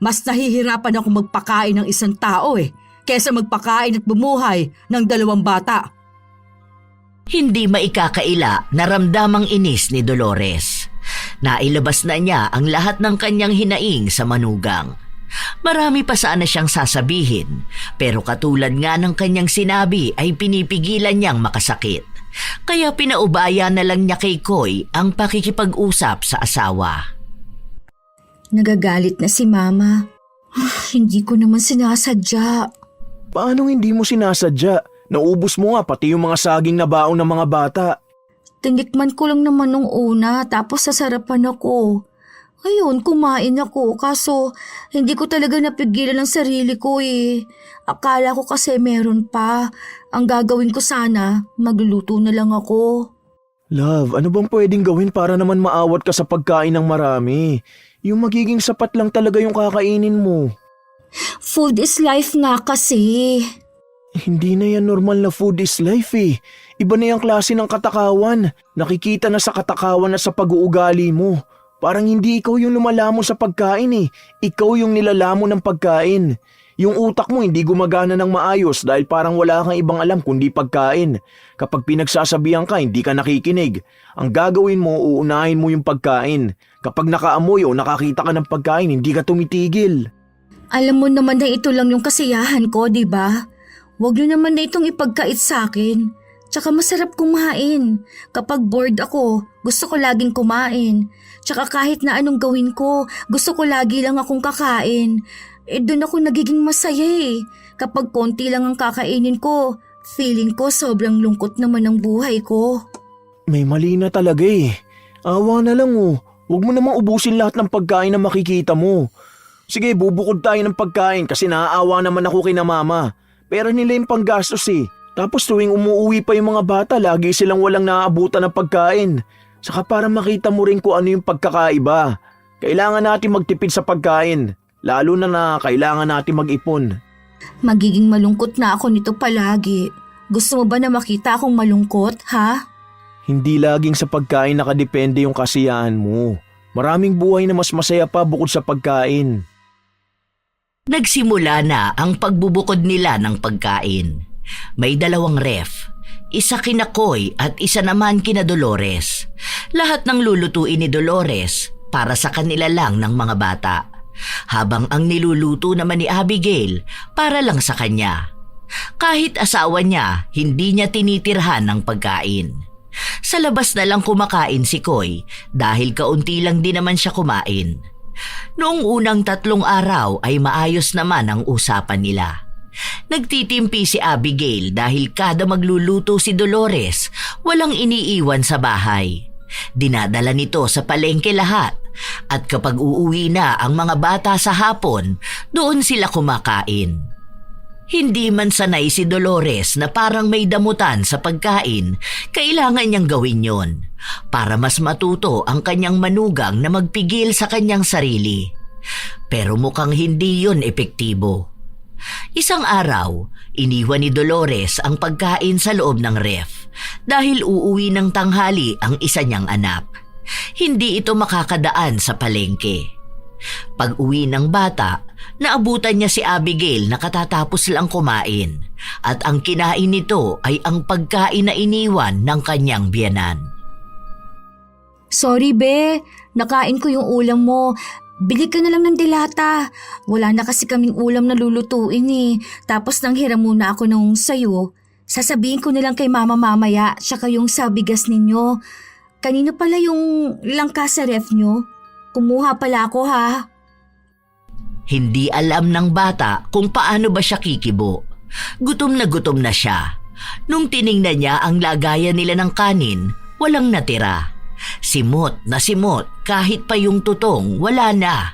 Mas nahihirapan ako magpakain ng isang tao kesa magpakain at bumuhay ng 2 bata. Hindi maikakaila na ramdamang inis ni Dolores. Nailabas na niya ang lahat ng kanyang hinaing sa manugang. Marami pa sana siyang sasabihin, pero katulad nga ng kanyang sinabi ay pinipigilan niyang makasakit. Kaya pinaubaya na lang niya kay Koy ang pakikipag-usap sa asawa. Nagagalit na si Mama. Hindi ko naman sinasadya. Paano hindi mo sinasadya? Naubos mo nga pati yung mga saging na baon ng mga bata. Tinikman ko lang naman nung una tapos sasarapan ako. Ayun, kumain ako kaso hindi ko talaga napigilan ang sarili ko Akala ko kasi meron pa. Ang gagawin ko sana, magluluto na lang ako. Love, ano bang pwedeng gawin para naman maawat ka sa pagkain ng marami? Yung magiging sapat lang talaga yung kakainin mo. Food is life nga kasi. Hindi na yan normal na food is life Iba na yung klase ng katakawan. Nakikita na sa katakawan na sa pag-uugali mo. Parang hindi ikaw yung lumalamon sa pagkain Ikaw yung nilalamon ng pagkain. Yung utak mo hindi gumagana ng maayos dahil parang wala kang ibang alam kundi pagkain. Kapag pinagsasabihan ka, hindi ka nakikinig. Ang gagawin mo, uunahin mo yung pagkain. Kapag nakaamoy o nakakita ka ng pagkain, hindi ka tumitigil. Alam mo naman na ito lang yung kasiyahan ko, di ba? Huwag niyo naman na itong ipagkait sa akin. Tsaka masarap kumain. Kapag bored ako, gusto ko laging kumain. Tsaka kahit na anong gawin ko, gusto ko lagi lang akong kakain. Doon ako nagiging masaya Kapag konti lang ang kakainin ko, feeling ko sobrang lungkot naman ang buhay ko. May mali na talaga Awa na lang Huwag mo namang ubusin lahat ng pagkain na makikita mo. Sige, bubukod tayo ng pagkain kasi naaawa naman ako kina mama. Pera nila yung panggastos eh. Tapos tuwing umuwi pa yung mga bata, lagi silang walang naaabutan ng pagkain. Saka para makita mo rin kung ano yung pagkakaiba. Kailangan natin magtipid sa pagkain. Lalo na kailangan natin mag-ipon. Magiging malungkot na ako nito palagi. Gusto mo ba na makita akong malungkot, ha? Hindi laging sa pagkain nakadepende yung kasiyahan mo. Maraming buhay na mas masaya pa bukod sa pagkain. Nagsimula na ang pagbubukod nila ng pagkain. May 2 ref. Isa kina Koy at isa naman kina Dolores. Lahat ng lulutuin ni Dolores para sa kanila lang ng mga bata. Habang ang niluluto naman ni Abigail para lang sa kanya. Kahit asawa niya, hindi niya tinitirhan ng pagkain. Sa labas na lang kumakain si Koy dahil kaunti lang din naman siya kumain. Noong unang 3 araw ay maayos naman ang usapan nila. Nagtitimpi si Abigail dahil kada magluluto si Dolores, walang iniiwan sa bahay. Dinadala nito sa palengke lahat at kapag uuwi na ang mga bata sa hapon, doon sila kumakain. Hindi man sanay si Dolores na parang may damutan sa pagkain, kailangan niyang gawin yon para mas matuto ang kanyang manugang na magpigil sa kanyang sarili. Pero mukhang hindi yon epektibo. Isang araw, iniwan ni Dolores ang pagkain sa loob ng ref dahil uuwi ng tanghali ang isa niyang anak. Hindi ito makakadaan sa palengke. Pag-uwi ng bata, naabutan niya si Abigail na katatapos lang kumain at ang kinain nito ay ang pagkain na iniwan ng kanyang biyenan. Sorry, be. Nakain ko yung ulam mo. Bili ka na lang ng dilata. Wala na kasi kaming ulam na lulutuin eh. Tapos nang hiram muna ako nung sayo. Sasabihin ko na lang kay mama mamaya, tsaka yung sa bigas ninyo. Kanino pala yung langka sa ref nyo? Kumuha pala ako, ha? Hindi alam ng bata kung paano ba siya kikibo. Gutom na siya. Nung tiningnan niya ang lagayan nila ng kanin, walang natira. Simot na simot kahit pa yung tutong wala na.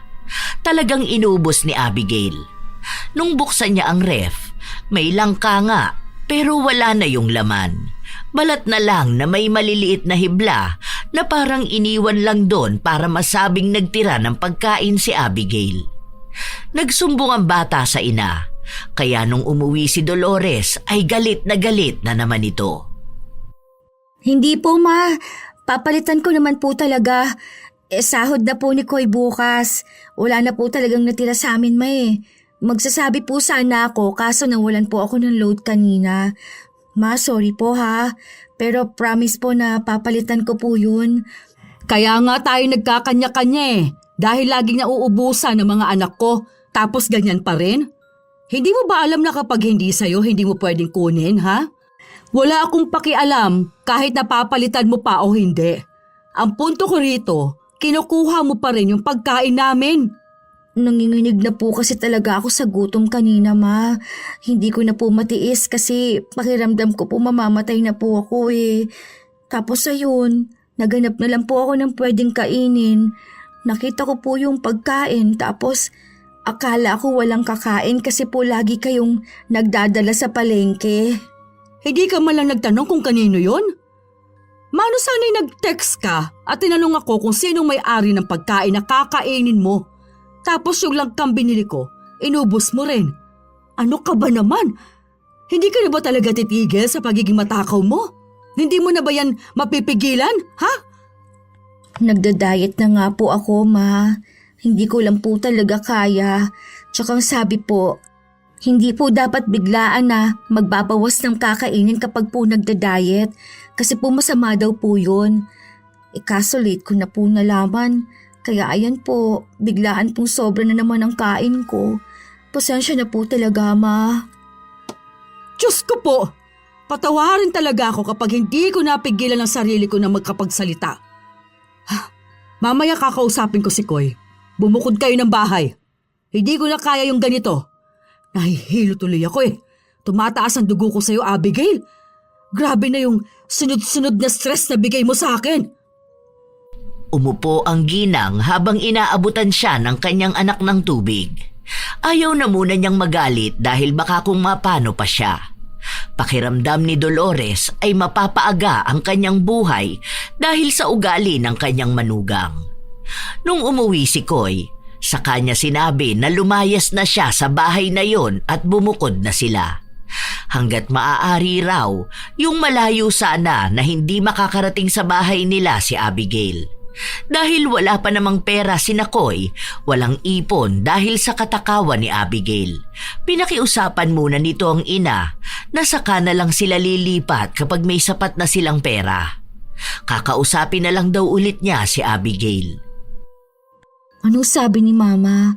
Talagang inubos ni Abigail. Nung buksan niya ang ref, may langka nga pero wala na yung laman. Balat na lang na may maliliit na hibla na parang iniwan lang doon para masabing nagtira ng pagkain si Abigail. Nagsumbong ang bata sa ina, kaya nung umuwi si Dolores ay galit na naman ito. Hindi po, ma. Papalitan ko naman po talaga. Sahod na po ni Koy bukas. Wala na po talagang natira sa amin, ma eh. Magsasabi po sana ako kaso nawalan po ako ng load kanina. Ma, sorry po ha. Pero promise po na papalitan ko po yun. Kaya nga tayo nagkakanya-kanya eh. Dahil laging nauubusan ng mga anak ko. Tapos ganyan pa rin? Hindi mo ba alam na kapag hindi sa'yo, hindi mo pwedeng kunin, ha? Wala akong pakialam kahit napapalitan mo pa o hindi. Ang punto ko rito, kinukuha mo pa rin yung pagkain namin. Nanginginig na po kasi talaga ako sa gutom kanina, ma. Hindi ko na po matiis kasi pakiramdam ko po mamamatay na po ako eh. Tapos ayun, naganap na lang po ako ng pwedeng kainin. Nakita ko po yung pagkain tapos akala ko walang kakain kasi po lagi kayong nagdadala sa palengke. Hindi ka man lang nagtanong kung kanino yon? Mano sana'y nag-text ka at tinanong ako kung sinong may-ari ng pagkain na kakainin mo. Tapos yung langkang binili ko, inubos mo rin. Ano ka ba naman? Hindi ka na ba talaga titigil sa pagiging matakaw mo? Hindi mo na ba yan mapipigilan, ha? Nagda-diet na nga po ako, ma. Hindi ko lang po talaga kaya. Tsaka sabi po, hindi po dapat biglaan na magbabawas ng kakainin kapag po nagda-diet. Kasi po masama daw po yun. Kaso late ko na po nalaman. Kaya ayan po, biglaan pong sobra na naman ang kain ko. Pasensya na po talaga, ma. Diyos ko po! Patawarin talaga ako kapag hindi ko napigilan ang sarili ko na magkapagsalita. Mamaya kakausapin ko si Koy. Bumukod kayo ng bahay. Hindi ko na kaya yung ganito. Nahihilo tuloy ako eh. Tumataas ang dugo ko sa'yo, Abigail. Grabe na yung sunod-sunod na stress na bigay mo sa akin. Umupo ang ginang habang inaabutan siya ng kanyang anak ng tubig. Ayaw na muna niyang magalit dahil baka kung mapano pa siya. Pakiramdam ni Dolores ay mapapaaga ang kanyang buhay dahil sa ugali ng kanyang manugang. Nung umuwi si Koy, sa kanya sinabi na lumayas na siya sa bahay na yon at bumukod na sila. Hanggat maaari raw, yung malayo sana na hindi makakarating sa bahay nila si Abigail. Dahil wala pa namang pera si Koy, walang ipon dahil sa katakawan ni Abigail. Pinakiusapan muna nito ang ina na saka na lang sila lilipat kapag may sapat na silang pera. Kakausapin na lang daw ulit niya si Abigail. Anong sabi ni Mama?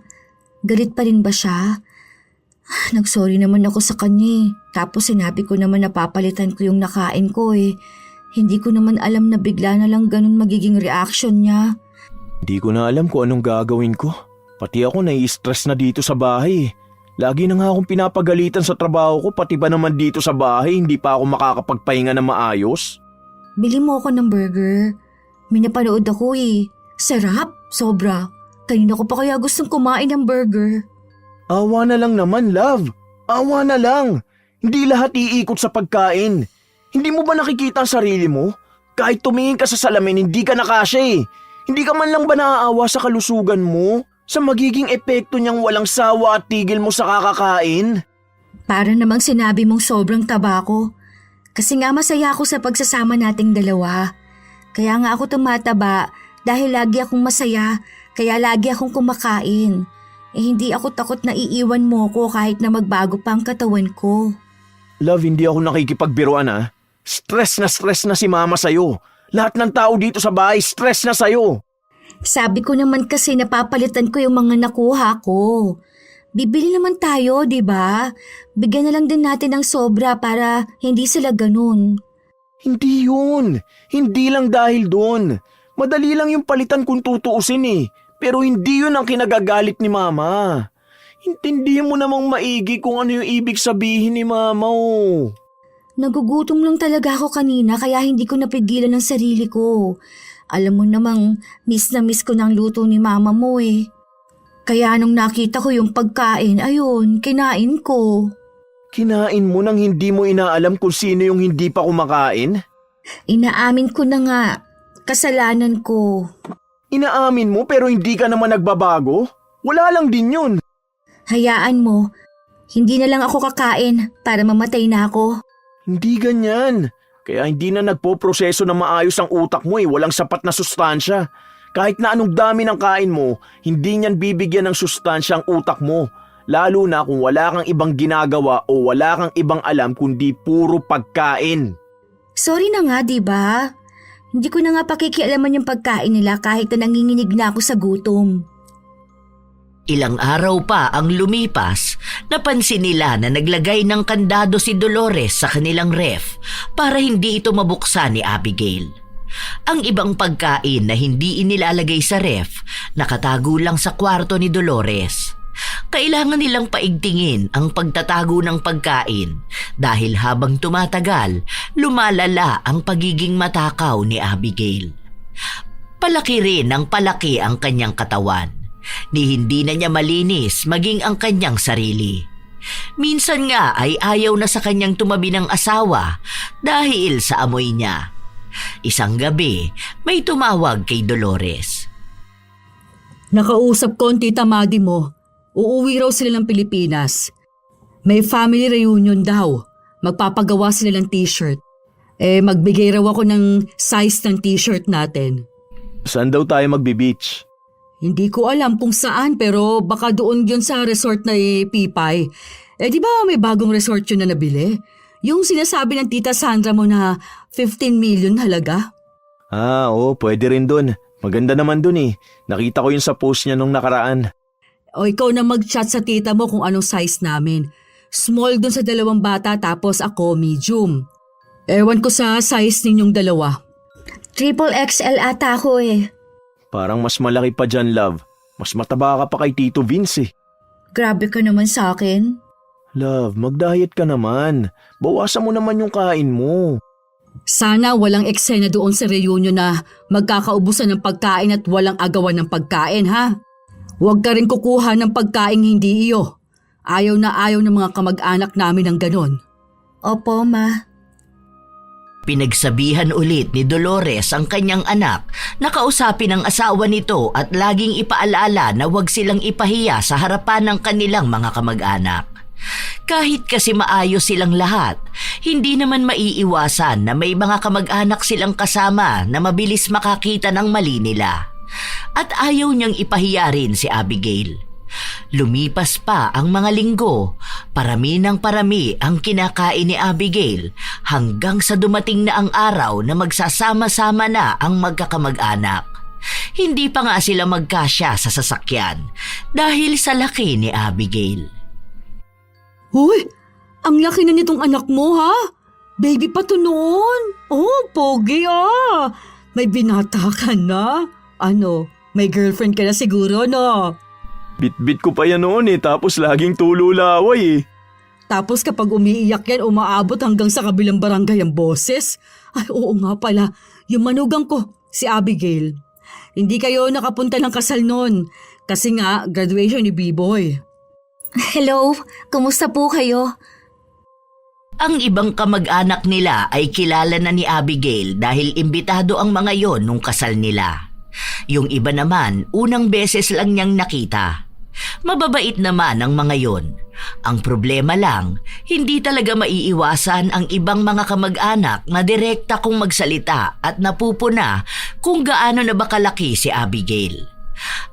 Galit pa rin ba siya? Nagsorry naman ako sa kanya eh. Tapos sinabi ko naman na papalitan ko yung nakain ko eh. Hindi ko naman alam na bigla na lang ganun magiging reaction niya. Hindi ko na alam kung anong gagawin ko. Pati ako nai-stress na dito sa bahay. Lagi na nga akong pinapagalitan sa trabaho ko, pati ba naman dito sa bahay hindi pa ako makakapagpahinga na maayos? Bili mo ako ng burger. May napanood ako eh. Sarap, sobra. Kanina ko pa kaya gustong kumain ng burger. Awa na lang naman, love. Awa na lang. Hindi lahat iikot sa pagkain. Hindi mo ba nakikita ang sarili mo? Kahit tumingin ka sa salamin, hindi ka nakasya eh. Hindi ka man lang ba naaawa sa kalusugan mo? Sa magiging epekto niyang walang sawa at tigil mo sa kakakain? Para namang sinabi mong sobrang taba ko. Kasi nga masaya ako sa pagsasama nating dalawa. Kaya nga ako tumataba dahil lagi akong masaya, kaya lagi akong kumakain. Hindi ako takot na iiwan mo ko kahit na magbago pa ang katawan ko. Love, hindi ako nakikipagbiruan ah. Stress na si mama sa'yo. Lahat ng tao dito sa bahay stress na sa'yo. Sabi ko naman kasi napapalitan ko yung mga nakuha ko. Bibili naman tayo, di ba? Bigyan na lang din natin ng sobra para hindi sila ganun. Hindi yun. Hindi lang dahil doon. Madali lang yung palitan kung tutuusin eh. Pero hindi yun ang kinagagalit ni mama. Intindihin mo namang maigi kung ano yung ibig sabihin ni mama oh. Nagugutom lang talaga ako kanina kaya hindi ko napigilan ang sarili ko. Alam mo namang miss na miss ko ng luto ni mama mo eh. Kaya nung nakita ko yung pagkain, ayun, kinain ko. Kinain mo nang hindi mo inaalam kung sino yung hindi pa kumakain? Inaamin ko na nga, kasalanan ko. Inaamin mo pero hindi ka naman nagbabago? Wala lang din yun. Hayaan mo, hindi na lang ako kakain para mamatay na ako. Hindi ganyan. Kaya hindi na nagpo-proseso na maayos ang utak mo eh. Walang sapat na sustansya. Kahit na anong dami ng kain mo, hindi niyan bibigyan ng sustansya ang utak mo. Lalo na kung wala kang ibang ginagawa o wala kang ibang alam kundi puro pagkain. Sorry na nga, diba? Hindi ko na nga pakikialaman yung pagkain nila kahit na nanginginig na ako sa gutom. Ilang araw pa ang lumipas, napansin nila na naglagay ng kandado si Dolores sa kanilang ref para hindi ito mabuksan ni Abigail. Ang ibang pagkain na hindi inilalagay sa ref, nakatago lang sa kwarto ni Dolores. Kailangan nilang paigtingin ang pagtatago ng pagkain dahil habang tumatagal, lumalala ang pagiging matakaw ni Abigail. Palaki rin ng palaki ang kanyang katawan. Ni hindi na niya malinis maging ang kanyang sarili. Minsan nga ay ayaw na sa kanyang tumabi ng asawa dahil sa amoy niya. Isang gabi, may tumawag kay Dolores. Nakausap ko ang tita Madi mo. Uuwi raw sila ng Pilipinas. May family reunion daw. Magpapagawa sila ng t-shirt. Magbigay raw ako ng size ng t-shirt natin. Saan daw tayo magbe-beach? Hindi ko alam kung saan pero baka doon yun sa resort na Pipay. Di ba may bagong resort yun na nabili? Yung sinasabi ng tita Sandra mo na 15 million halaga. Oo, pwede rin dun. Maganda naman dun eh. Nakita ko yun sa post niya nung nakaraan. O ikaw na mag-chat sa tita mo kung anong size namin. Small dun sa dalawang bata tapos ako medium. Ewan ko sa size ninyong dalawa. Triple XL ata ako eh. Parang mas malaki pa dyan, love. Mas mataba ka pa kay Tito Vince eh. Grabe ka naman sa akin. Love, mag-diet ka naman. Bawasan mo naman yung kain mo. Sana walang eksena doon sa reunion na magkakaubusan ng pagkain at walang agawan ng pagkain, ha? Huwag ka rin kukuha ng pagkain hindi iyo. Ayaw na ayaw ng mga kamag-anak namin ng ganon. Opo, Ma. Pinagsabihan ulit ni Dolores ang kanyang anak na kausapin ang asawa nito at laging ipaalala na huwag silang ipahiya sa harapan ng kanilang mga kamag-anak. Kahit kasi maayos silang lahat, hindi naman maiiwasan na may mga kamag-anak silang kasama na mabilis makakita ng mali nila. At ayaw niyang ipahiya rin si Abigail. Lumipas pa ang mga linggo, parami ng parami ang kinakain ni Abigail hanggang sa dumating na ang araw na magsasama-sama na ang magkakamag-anak. Hindi pa nga sila magkasya sa sasakyan dahil sa laki ni Abigail. Hoy, ang laki na nitong anak mo, ha? Baby pa to noon. Oh, pogi ah. May binata ka na. Ano, may girlfriend ka na siguro, no? Bit-bit ko pa yan noon tapos laging tululaway Tapos kapag umiiyak yan, umaabot hanggang sa kabilang barangay ang boses. Ay, oo nga pala. Yung manugang ko, si Abigail. Hindi kayo nakapunta ng kasal noon. Kasi nga, graduation ni B-Boy. Hello, kumusta po kayo? Ang ibang kamag-anak nila ay kilala na ni Abigail dahil imbitado ang mga yon nung kasal nila. Yung iba naman, unang beses lang niyang nakita. Mababait naman ang mga yon. Ang problema lang, hindi talaga maiiwasan ang ibang mga kamag-anak na direkta kung magsalita at napupuna kung gaano na ba kalaki si Abigail.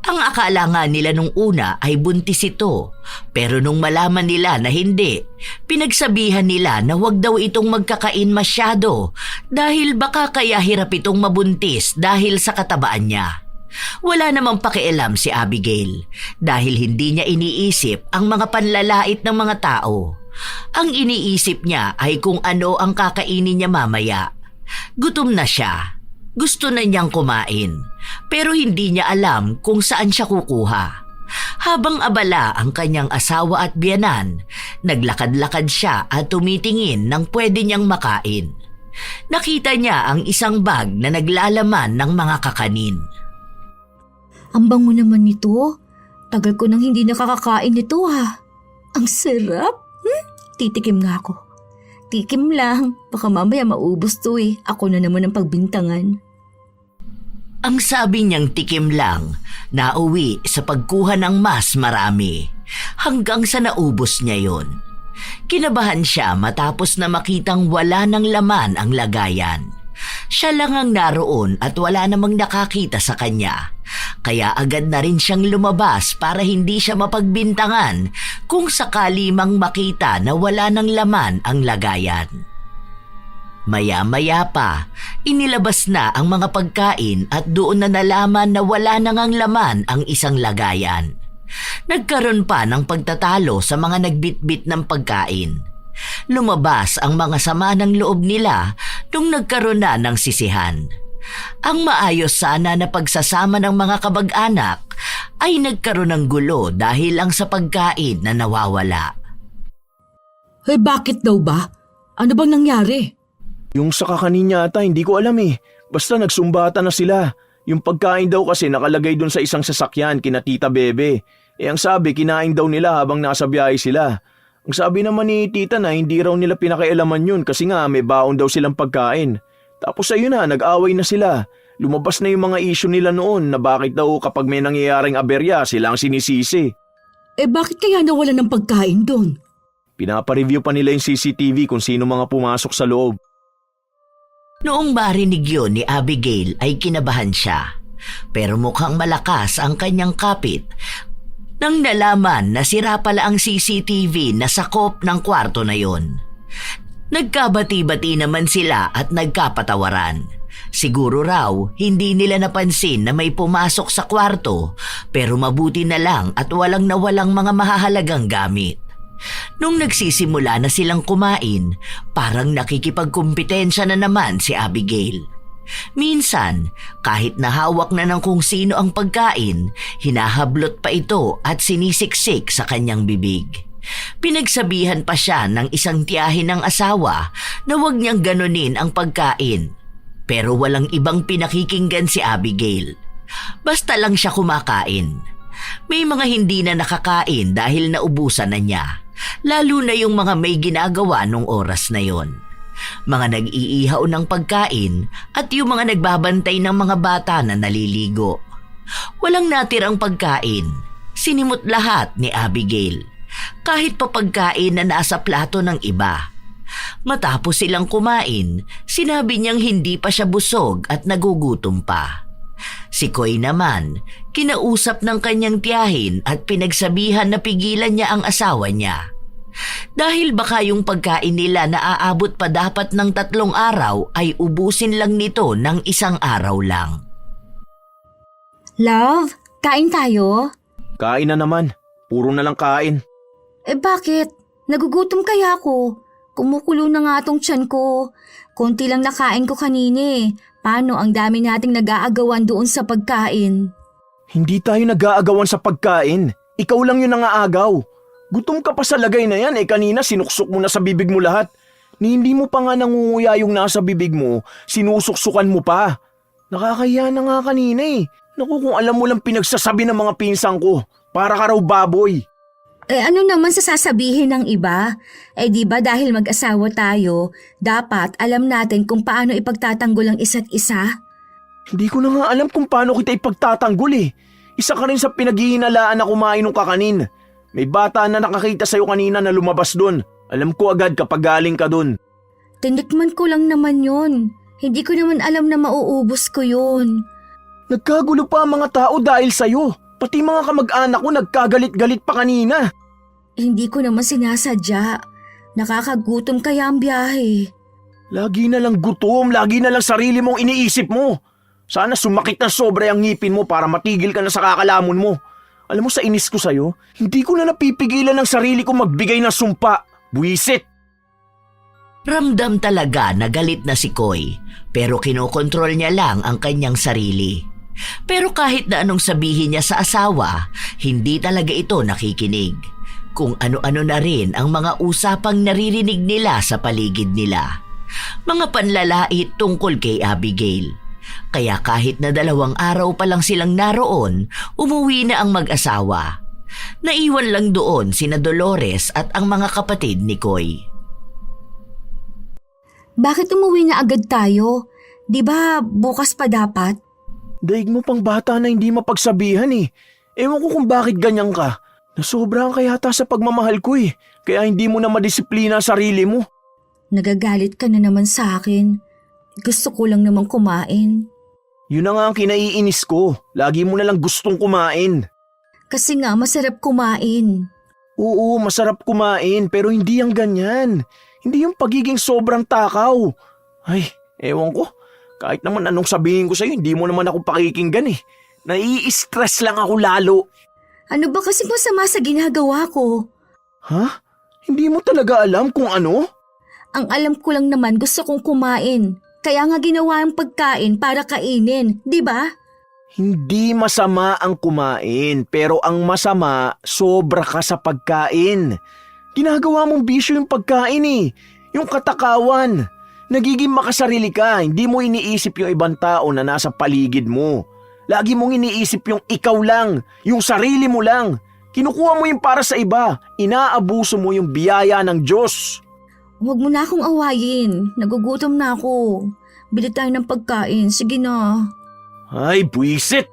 Ang akala nga nila nung una ay buntis ito, pero nung malaman nila na hindi, pinagsabihan nila na huwag daw itong magkakain masyado dahil baka kaya hirap itong mabuntis dahil sa katabaan niya. Wala namang pakialam si Abigail dahil hindi niya iniisip ang mga panlalait ng mga tao. Ang iniisip niya ay kung ano ang kakainin niya mamaya. Gutom na siya. Gusto na niyang kumain, pero hindi niya alam kung saan siya kukuha. Habang abala ang kanyang asawa at biyanan, naglakad-lakad siya at tumitingin ng pwede niyang makain. Nakita niya ang isang bag na naglalaman ng mga kakanin. Ang bango naman nito. Tagal ko nang hindi nakakakain nito, ha. Ang sarap. Titikim nga ako. Tikim lang. Baka mamaya maubos to eh. Ako na naman ang pagbintangan. Ang sabi niyang tikim lang, nauwi sa pagkuha ng mas marami, hanggang sa naubos niya yon. Kinabahan siya matapos na makitang wala ng laman ang lagayan. Siya lang ang naroon at wala namang nakakita sa kanya. Kaya agad na rin siyang lumabas para hindi siya mapagbintangan kung sakali mang makita na wala ng laman ang lagayan. Maya-maya pa, inilabas na ang mga pagkain at doon na nalaman na wala nang ang laman ang isang lagayan. Nagkaroon pa ng pagtatalo sa mga nagbitbit ng pagkain. Lumabas ang mga sama ng loob nila nung nagkaroon na ng sisihan. Ang maayos sana na pagsasama ng mga kabag-anak ay nagkaroon ng gulo dahil lang sa pagkain na nawawala. Eh bakit daw ba? Ano bang nangyari? Yung sa kakanin yata hindi ko alam Basta nagsumbata na sila. Yung pagkain daw kasi nakalagay dun sa isang sasakyan kina Tita Bebe. Ang sabi kinain daw nila habang nasa biyahe sila. Ang sabi naman ni Tita na hindi raw nila pinakialaman yun kasi nga may baon daw silang pagkain. Tapos ayun na, nag-away na sila. Lumabas na yung mga issue nila noon na bakit daw kapag may nangyayaring aberya sila ang sinisisi. Eh bakit kaya nawala ng pagkain doon? Pinapareview pa nila yung CCTV kung sino mga pumasok sa loob. Noong marinig yun ni Abigail ay kinabahan siya. Pero mukhang malakas ang kanyang kapit nang nalaman na sira pala ang CCTV na sakop ng kwarto na yon. Nagkabati-bati naman sila at nagkapatawaran. Siguro raw hindi nila napansin na may pumasok sa kwarto pero mabuti na lang at walang nawalang mga mahahalagang gamit. Nung nagsisimula na silang kumain, parang nakikipagkumpetensya na naman si Abigail. Minsan, kahit nahawak na ng kung sino ang pagkain, hinahablot pa ito at sinisiksik sa kanyang bibig. Pinagsabihan pa siya ng isang tiyahin ng asawa na huwag niyang ganunin ang pagkain. Pero walang ibang pinakikinggan si Abigail. Basta lang siya kumakain. May mga hindi na nakakain dahil naubusan na niya, lalo na yung mga may ginagawa nung oras na yon. Mga nag-iihaw ng pagkain at yung mga nagbabantay ng mga bata na naliligo. Walang natirang pagkain. Sinimot lahat ni Abigail. Kahit pa pagkain na nasa plato ng iba. Matapos silang kumain, sinabi niyang hindi pa siya busog at nagugutom pa. Si Koy naman, kinausap ng kanyang tiyahin at pinagsabihan na pigilan niya ang asawa niya. Dahil baka yung pagkain nila na aabot pa dapat ng 3 araw ay ubusin lang nito ng 1 araw lang. Love, kain tayo? Kain na naman. Puro na lang kain. Bakit? Nagugutom kaya ako. Kumukulo na nga tong tiyan ko. Konti lang nakain ko kanina. Paano ang dami nating nag-aagawan doon sa pagkain? Hindi tayo nag-aagawan sa pagkain. Ikaw lang yung nangaagaw. Gutom ka pa sa lagay na yan kanina sinuksok mo na sa bibig mo lahat. Ni hindi mo pa nga nangunguya yung nasa bibig mo, sinusuksukan mo pa. Nakakahiya na nga kanina Naku, kung alam mo lang pinagsasabi ng mga pinsang ko, para ka raw baboy. Ano naman sa sasabihin ng iba? Di ba dahil mag-asawa tayo, dapat alam natin kung paano ipagtatanggol ang isa't isa? Hindi ko na nga alam kung paano kita ipagtatanggol Isa ka rin sa pinaghihinalaan na kumain ng kakanin. May bata na nakakita sa'yo kanina na lumabas doon. Alam ko agad kapag galing ka doon. Tinikman ko lang naman yon. Hindi ko naman alam na mauubos ko yun. Nagkagulo pa ang mga tao dahil sa'yo. Pati mga kamag-anak ko nagkagalit-galit pa kanina. Hindi ko naman sinasadya. Nakakagutom kaya ang biyahe. Lagi na lang gutom, lagi na lang sarili mong iniisip mo. Sana sumakit na sobra ang ngipin mo para matigil ka na sa kakalamon mo. Alam mo sa inis ko sa'yo, hindi ko na napipigilan ng sarili ko magbigay ng sumpa. Buwisit! Ramdam talaga na galit na si Koy, pero kinokontrol niya lang ang kanyang sarili. Pero kahit na anong sabihin niya sa asawa, hindi talaga ito nakikinig. Kung ano-ano na rin ang mga usapang naririnig nila sa paligid nila. Mga panlalait tungkol kay Abigail. Kaya kahit na 2 araw pa lang silang naroon, umuwi na ang mag-asawa. Naiwan lang doon sina Dolores at ang mga kapatid ni Koy. Bakit umuwi na agad tayo? Di ba bukas pa dapat? Daig mo pang bata na hindi mapagsabihan Ewan ko kung bakit ganyan ka. Nasobrahan ka yata sa pagmamahal ko Kaya hindi mo na madisiplina ang sarili mo. Nagagalit ka na naman sa akin. Gusto ko lang namang kumain. Yun na nga ang kinaiinis ko. Lagi mo na lang gustong kumain. Kasi nga masarap kumain. Oo, masarap kumain pero hindi ang ganyan. Hindi yung pagiging sobrang takaw. Ay, ewan ko. Kahit naman anong sabihin ko sa'yo, hindi mo naman ako pakikinggan Nai-stress lang ako lalo. Ano ba kasi masama sa ginagawa ko? Ha? Hindi mo talaga alam kung ano? Ang alam ko lang naman gusto kong kumain. Kaya nga ginawa ang pagkain para kainin, di ba? Hindi masama ang kumain, pero ang masama, sobra ka sa pagkain. Ginagawa mong bisyo yung pagkain yung katakawan. Nagiging makasarili ka, hindi mo iniisip yung ibang tao na nasa paligid mo. Lagi mong iniisip yung ikaw lang, yung sarili mo lang. Kinukuha mo yung para sa iba, inaabuso mo yung biyaya ng Diyos. Huwag mo na akong awayin. Nagugutom na ako. Bili tayo ng pagkain. Sige na. Ay, buwisit!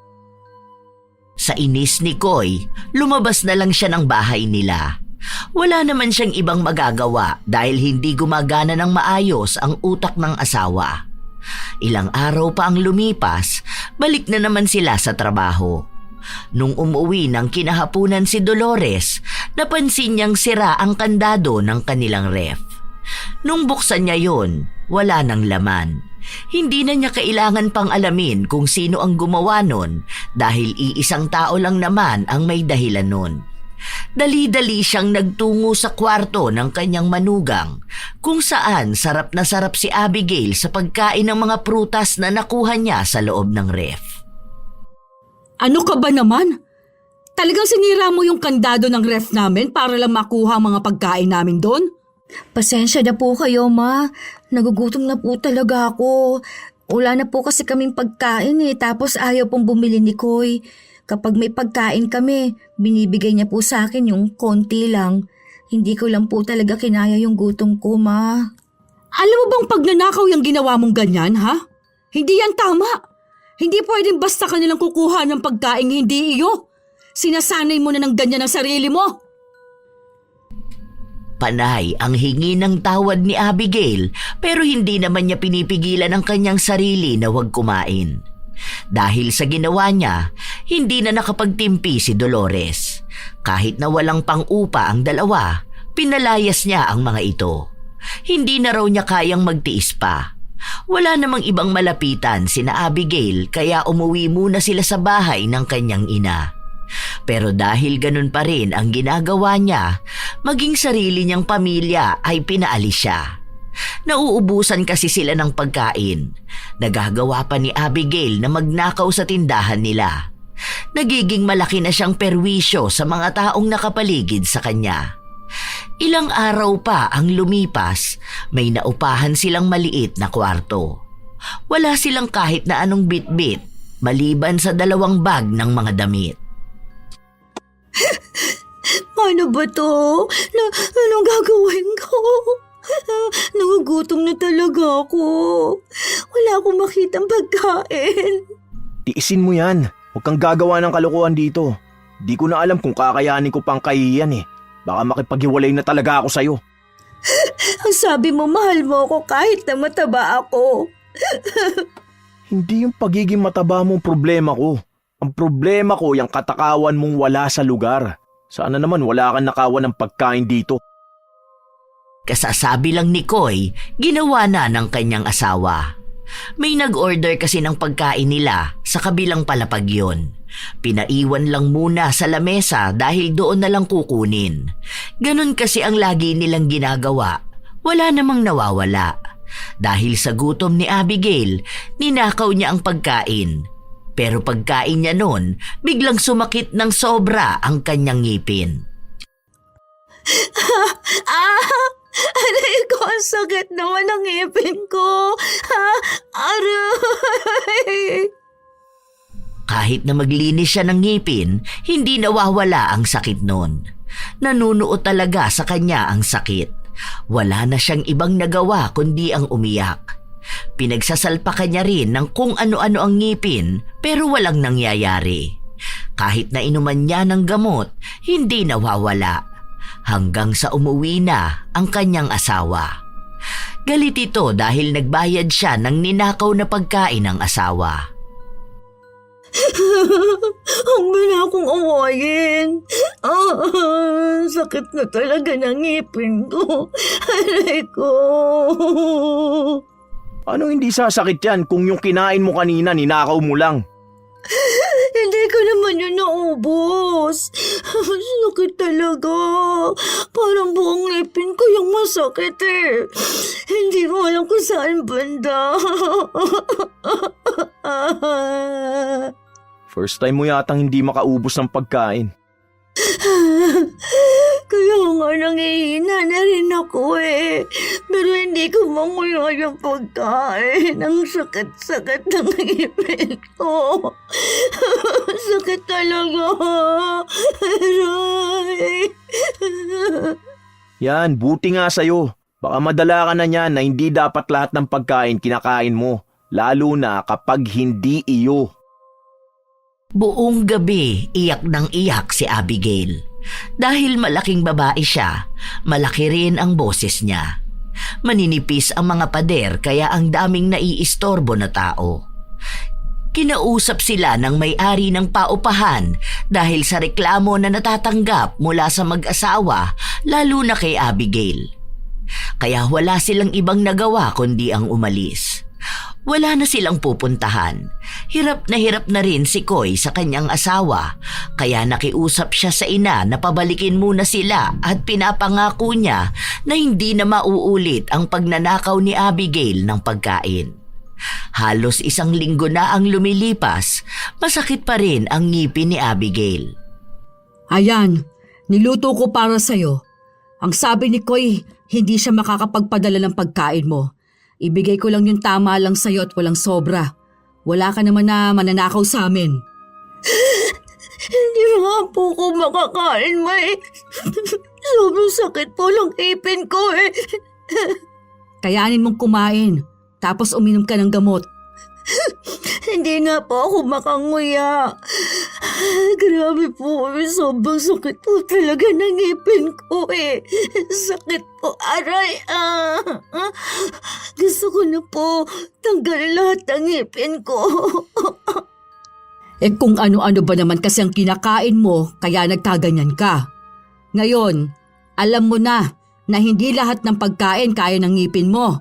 Sa inis ni Koy, lumabas na lang siya ng bahay nila. Wala naman siyang ibang magagawa dahil hindi gumagana ng maayos ang utak ng asawa. Ilang araw pa ang lumipas, balik na naman sila sa trabaho. Nung umuwi ng kinahapunan si Dolores, napansin niyang sira ang kandado ng kanilang ref. Nung buksan niya yon, wala nang laman. Hindi na niya kailangan pang alamin kung sino ang gumawa nun dahil iisang tao lang naman ang may dahilan nun. Dali-dali siyang nagtungo sa kwarto ng kanyang manugang kung saan sarap na sarap si Abigail sa pagkain ng mga prutas na nakuha niya sa loob ng ref. Ano ka ba naman? Talagang sinira mo yung kandado ng ref namin para lang makuha ang mga pagkain namin doon? Pasensya na po kayo, Ma. Nagugutom na po talaga ako. Wala na po kasi kaming pagkain tapos ayaw pong bumili ni Koy. Kapag may pagkain kami, binibigay niya po sa akin yung konti lang. Hindi ko lang po talaga kinaya yung gutom ko, Ma. Alam mo bang pag nanakaw yung ginawa mong ganyan, ha? Hindi yan tama. Hindi pwedeng basta ka nilang kukuha ng pagkain hindi iyo. Sinasanay mo na ng ganyan ang sarili mo. Panay ang hingi ng tawad ni Abigail pero hindi naman niya pinipigilan ang kanyang sarili na huwag kumain. Dahil sa ginawa niya, hindi na nakapagtimpi si Dolores. Kahit na walang pang-upa ang dalawa, pinalayas niya ang mga ito. Hindi na raw niya kayang magtiis pa. Wala namang ibang malapitan sina Abigail kaya umuwi muna sila sa bahay ng kanyang ina. Pero dahil ganun pa rin ang ginagawa niya, maging sarili niyang pamilya ay pinaalis siya. Nauubusan kasi sila ng pagkain. Nagagawa pa ni Abigail na magnakaw sa tindahan nila. Nagiging malaki na siyang perwisyo sa mga taong nakapaligid sa kanya. Ilang araw pa ang lumipas, may naupahan silang maliit na kwarto. Wala silang kahit na anong bitbit, maliban sa 2 bag ng mga damit. Ano ba to? Anong gagawin ko? Nagugutom na talaga ako. Wala akong makitang pagkain. Tiisin mo yan. Huwag kang gagawa ng kalokohan dito. Di ko na alam kung kakayanin ko pang kahiyan Baka makipaghiwalay na talaga ako sa'yo. Ang sabi mo, mahal mo ako kahit na mataba ako. Hindi yung pagiging mataba mo ang problema ko. Ang problema ko yung katakawan mong wala sa lugar. Sana naman wala kang nakawan ng pagkain dito. Kasasabi lang ni Koy, ginawa na ng kanyang asawa. May nag-order kasi ng pagkain nila sa kabilang palapag yun. Pinaiwan lang muna sa lamesa dahil doon na lang kukunin. Ganon kasi ang lagi nilang ginagawa. Wala namang nawawala. Dahil sa gutom ni Abigail, ninakaw niya ang pagkain. Pero pagkain niya noon, biglang sumakit ng sobra ang kanyang ngipin. Aray ko, ang sakit naman ang ngipin ko. Aray! Kahit na maglinis siya ng ngipin, hindi nawawala ang sakit noon. Nanunuot talaga sa kanya ang sakit. Wala na siyang ibang nagawa kundi ang umiyak. Pinagsasalpakan niya rin ng kung ano-ano ang ngipin pero walang nangyayari. Kahit na inuman niya ng gamot, hindi nawawala. Hanggang sa umuwi na ang kanyang asawa. Galit ito dahil nagbayad siya ng ninakaw na pagkain ng asawa. Huwag mo na akong awayin. Sakit na talaga ng ngipin ko. Aray ko. Ano hindi sasakit yan kung yung kinain mo kanina ninakaw mo lang? Hindi ko naman yun naubos. Sakit talaga. Parang buong ngipin ko yung masakit Hindi ko alam kung saan banda. First time mo yatang hindi makaubos ng pagkain. Kaya nga nangihina na rin ako Pero hindi ko manguya yung pagkain. Ang sakit-sakit ng ngipin ko. Sakit talaga. Aray. Yan, buti nga sa'yo. Baka madala ka na niyan na hindi dapat lahat ng pagkain kinakain mo. Lalo na kapag hindi iyo. Buong gabi, iyak ng iyak si Abigail. Dahil malaking babae siya, malaki rin ang boses niya. Maninipis ang mga pader kaya ang daming naiistorbo na tao. Kinausap sila ng may-ari ng paupahan dahil sa reklamo na natatanggap mula sa mag-asawa, lalo na kay Abigail. Kaya wala silang ibang nagawa kundi ang umalis. Wala na silang pupuntahan. Hirap na rin si Koy sa kanyang asawa, kaya nakiusap siya sa ina na pabalikin muna sila at pinapangako niya na hindi na mauulit ang pagnanakaw ni Abigail ng pagkain. Halos 1 linggo na ang lumilipas, masakit pa rin ang ngipin ni Abigail. Ayan, niluto ko para sa'yo. Ang sabi ni Koy, hindi siya makakapagpadala ng pagkain mo. Ibigay ko lang yung tama lang sa'yo at walang sobra. Wala ka naman na mananakaw sa amin. Hindi nga po ko makakain, May. Sobrang sakit po ng ipin ko eh. Kayanin mong kumain, tapos uminom ka ng gamot. Hindi nga po ako makanguya. Grabe po, sobrang sakit po talaga ng ngipin ko eh. Sakit po, aray. Gusto ko na po tanggalin lahat ng ngipin ko. Eh kung ano-ano ba naman kasi ang kinakain mo, kaya nagkaganyan ka. Ngayon, alam mo na hindi lahat ng pagkain kaya ng ngipin mo.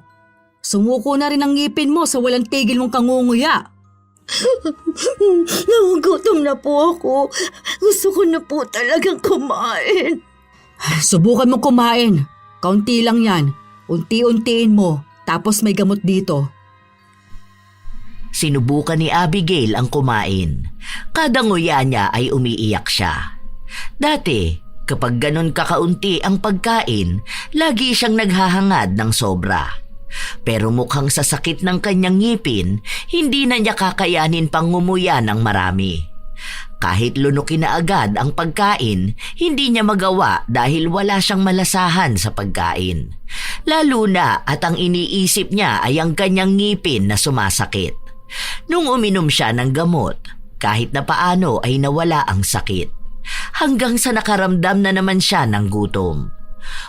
Sumuko na rin ang ngipin mo sa walang tigil mong kangunguya. Nagugutom na po ako. Gusto ko na po talagang kumain. Subukan mo kumain. Kaunti lang yan. Unti-untiin mo. Tapos may gamot dito. Sinubukan ni Abigail ang kumain. Kada nguya niya ay umiiyak siya. Dati, kapag ganun kakaunti ang pagkain, lagi siyang naghahangad ng sobra. Pero mukhang sa sakit ng kanyang ngipin, hindi na niya kakayanin pang ngumuya ng marami. Kahit lunukin na agad ang pagkain, hindi niya magawa dahil wala siyang malasahan sa pagkain. Lalo na at ang iniisip niya ay ang kanyang ngipin na sumasakit. Nung uminom siya ng gamot, kahit na paano ay nawala ang sakit. Hanggang sa nakaramdam na naman siya ng gutom.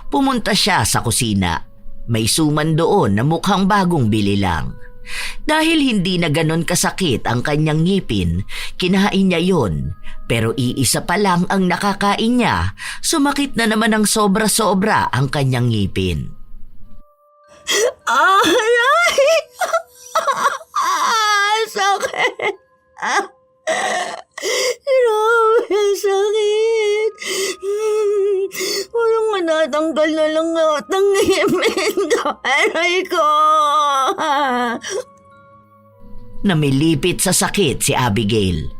Pumunta siya sa kusina. May suman doon na mukhang bagong bili lang. Dahil hindi na ganon kasakit ang kanyang ngipin, kinain niya yon. Pero iisa pa lang ang nakakain niya, sumakit na naman ng sobra-sobra ang kanyang ngipin. Aray! Sakit! Grabe, sakit! Walang manatanggal na lang lahat ng ngipin ko. Aray ko! Namilipit sa sakit si Abigail.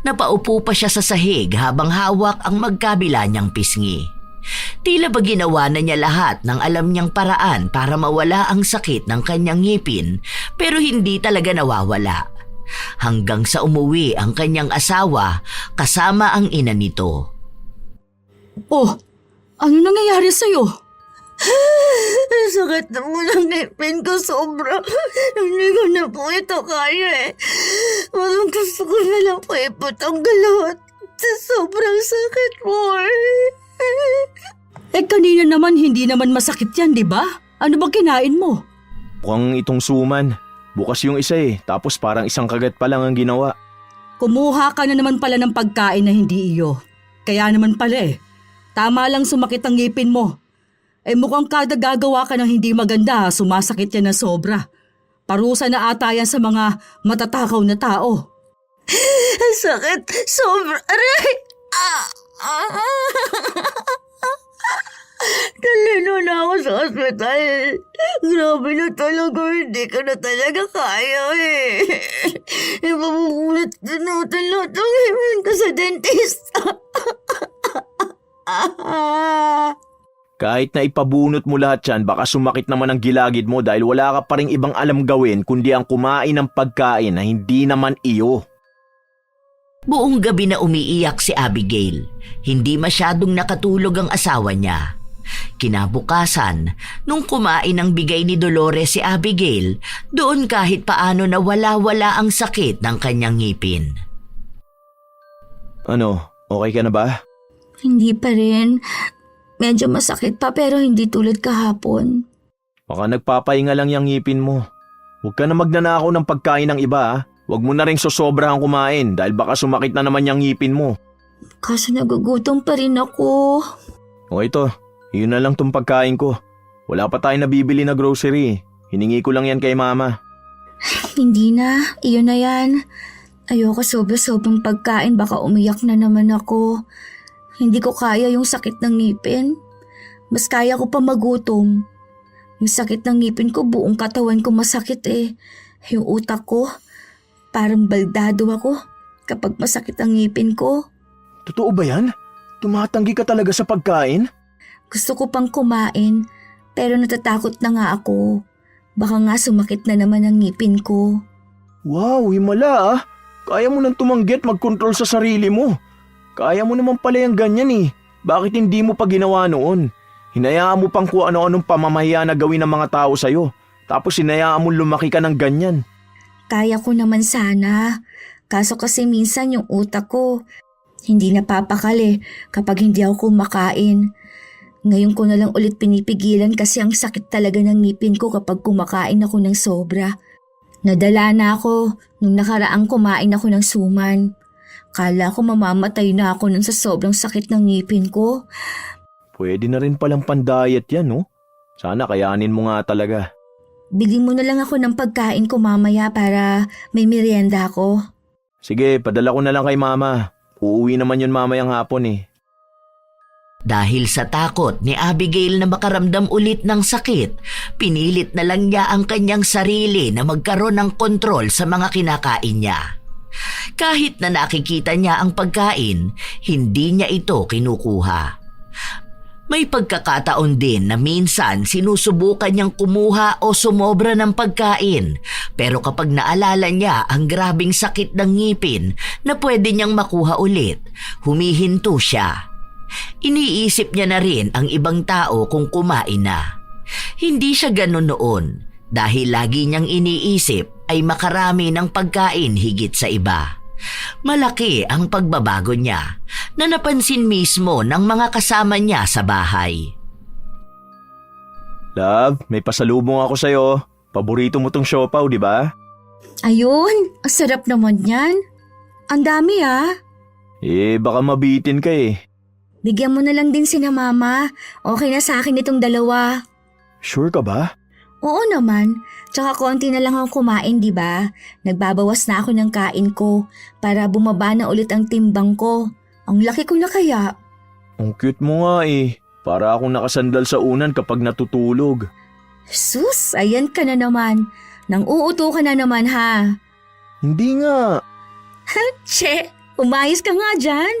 Napaupo pa siya sa sahig habang hawak ang magkabila niyang pisngi. Tila ba ginawa na niya lahat ng alam niyang paraan para mawala ang sakit ng kanyang ngipin, pero hindi talaga nawawala. Hanggang sa umuwi ang kanyang asawa kasama ang ina nito. Oh, ano nangyayari sa'yo? Sakit na po ng ngipin ko sobra. Hindi ko na po ito kaya eh. Parang gusto ko na lang po ipatanggal lahat. Sobrang sakit po Eh kanina naman hindi naman masakit yan, di ba? Ano ba kinain mo? Mukhang itong suman. Bukas yung isa tapos parang isang kagat pa lang ang ginawa. Kumuha ka na naman pala ng pagkain na hindi iyo. Kaya naman pala Tama lang sumakit ang ngipin mo. Mukhang kada gagawa ka ng hindi maganda, sumasakit yan na sobra. Parusa na ata yan sa mga matatakaw na tao. Sakit sobra. Aray! Talino na ako sa ospital. Grabe na talaga, hindi ko na talaga kaya Ipapupulit ko na lahat ng ngipin ko sa dentista. Kahit na ipabunot mo lahat yan, baka sumakit naman ang gilagid mo dahil wala ka pa ring ibang alam gawin kundi ang kumain ng pagkain na hindi naman iyo. Buong gabi na umiiyak si Abigail. Hindi masyadong nakatulog ang asawa niya. Kinabukasan, nung kumain ang bigay ni Dolores si Abigail, doon kahit paano na wala-wala ang sakit ng kanyang ngipin. Ano, okay ka na ba? Hindi pa rin. Medyo masakit pa pero hindi tulad kahapon. Baka nagpapahinga lang yung ngipin mo. Huwag ka na magnanakaw ng pagkain ng iba. Huwag mo na rin sosobrahan kumain dahil baka sumakit na naman yung ngipin mo. Kaso nagugutom pa rin ako. O ito, yun na lang tong pagkain ko. Wala pa tayong nabibili na grocery. Hiningi ko lang yan kay mama. Hindi na, iyon na yan. Ayoko sobra-sobrang pagkain, baka umiyak na naman ako. Hindi ko kaya yung sakit ng ngipin. Mas kaya ko pa magutom. Yung sakit ng ngipin ko, buong katawan ko masakit Yung utak ko, parang baldado ako kapag masakit ang ngipin ko. Totoo ba yan? Tumatanggi ka talaga sa pagkain? Gusto ko pang kumain, pero natatakot na nga ako. Baka nga sumakit na naman ang ngipin ko. Wow, himala ah. Kaya mo nang tumanggi at mag-control sa sarili mo. Kaya mo naman pala yung ganyan eh. Bakit hindi mo pa ginawa noon? Hinayaan mo pang kung ano-anong pamamahiya na gawin ng mga tao sa'yo. Tapos hinayaan mo lumaki ka ng ganyan. Kaya ko naman sana. Kaso kasi minsan yung utak ko, hindi napapakali kapag hindi ako kumakain. Ngayon ko na lang ulit pinipigilan kasi ang sakit talaga ng ngipin ko kapag kumakain ako ng sobra. Nadala na ako nung nakaraang kumain ako ng suman. Kala ko mamamatay na ako nung sa sobrang sakit ng ngipin ko. Pwede na rin palang pandayat yan, no? Sana kayanin mo nga talaga. Bigyan mo na lang ako ng pagkain ko mamaya para may merienda ako. Sige, padala ko na lang kay mama. Uuwi naman yun mamayang hapon eh. Dahil sa takot ni Abigail na makaramdam ulit ng sakit, pinilit na lang niya ang kanyang sarili na magkaroon ng kontrol sa mga kinakain niya. Kahit na nakikita niya ang pagkain, hindi niya ito kinukuha. May pagkakataon din na minsan sinusubukan niyang kumuha o sumobra ng pagkain, pero kapag naalala niya ang grabing sakit ng ngipin na pwede niyang makuha ulit, humihinto siya. Iniisip niya na rin ang ibang tao kung kumain na. Hindi siya ganun noon dahil lagi niyang iniisip ay makarami ng pagkain higit sa iba. Malaki ang pagbabago niya na napansin mismo ng mga kasama niya sa bahay. Love, may pasalubong ako sa'yo. Paborito mo tong siopaw, di ba? Ayun, ang sarap naman yan. Ang dami ah. Baka mabitin ka eh. Bigyan mo na lang din sina mama. Okay na sa akin itong dalawa. Sure ka ba? Oo naman. Tsaka konti na lang ako kumain, di ba? Nagbabawas na ako ng kain ko para bumaba na ulit ang timbang ko. Ang laki ko na kaya. Ang cute mo nga eh. Para akong nakasandal sa unan kapag natutulog. Sus, ayan ka na naman. Nang uuto ka na naman ha. Hindi nga. Che, umayos ka nga dyan.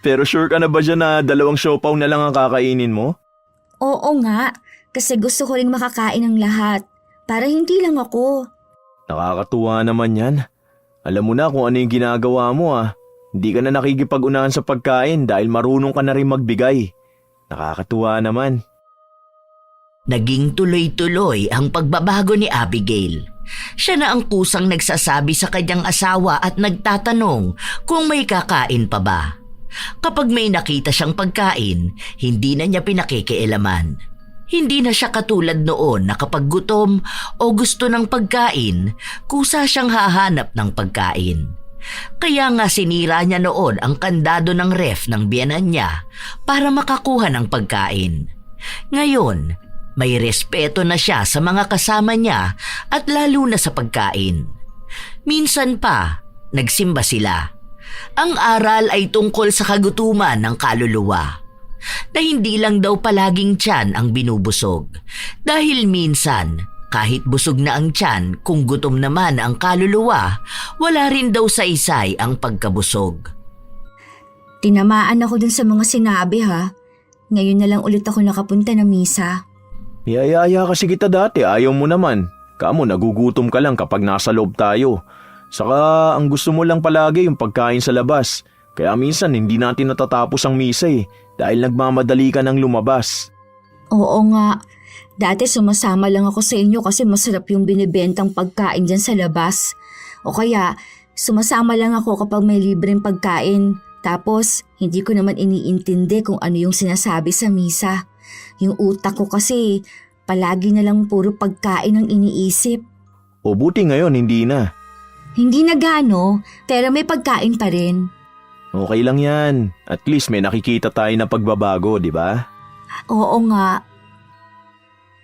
Pero sure ka na ba dyan na 2 siopaw na lang ang kakainin mo? Oo nga, kasi gusto ko ring makakain ng lahat. Para hindi lang ako. Nakakatuwa naman yan. Alam mo na kung ano yung ginagawa mo ah. Hindi ka na nakikipag-unahan sa pagkain dahil marunong ka na rin magbigay. Nakakatuwa naman. Naging tuloy-tuloy ang pagbabago ni Abigail. Siya na ang kusang nagsasabi sa kanyang asawa at nagtatanong kung may kakain pa ba. Kapag may nakita siyang pagkain, hindi na niya pinakikialaman. Hindi na siya katulad noon na kapag gutom o gusto ng pagkain, kusa siyang hahanap ng pagkain. Kaya nga sinira niya noon ang kandado ng ref ng biyenan niya para makakuha ng pagkain. Ngayon, may respeto na siya sa mga kasama niya at lalo na sa pagkain. Minsan pa, nagsimba sila. Ang aral ay tungkol sa kagutuman ng kaluluwa. Na hindi lang daw palaging tiyan ang binubusog. Dahil minsan, kahit busog na ang tiyan, kung gutom naman ang kaluluwa, wala rin daw saysay ang pagkabusog. Tinamaan ako dun sa mga sinabi ha. Ngayon na lang ulit ako nakapunta ng misa. Niyayaya kasi kita dati, ayaw mo naman. Kamo nagugutom ka lang kapag nasa loob tayo. Saka ang gusto mo lang palagi yung pagkain sa labas. Kaya minsan hindi natin natatapos ang misa eh, dahil nagmamadali ka ng lumabas. Oo nga. Dati sumasama lang ako sa inyo kasi masarap yung binibentang pagkain dyan sa labas. O kaya, sumasama lang ako kapag may libreng pagkain. Tapos, hindi ko naman iniintindi kung ano yung sinasabi sa misa. Yung utak ko kasi, palagi na lang puro pagkain ang iniisip. O buti ngayon hindi na. Hindi na gano, pero may pagkain pa rin. Okay lang yan. At least may nakikita tayo na pagbabago, di ba? Oo nga.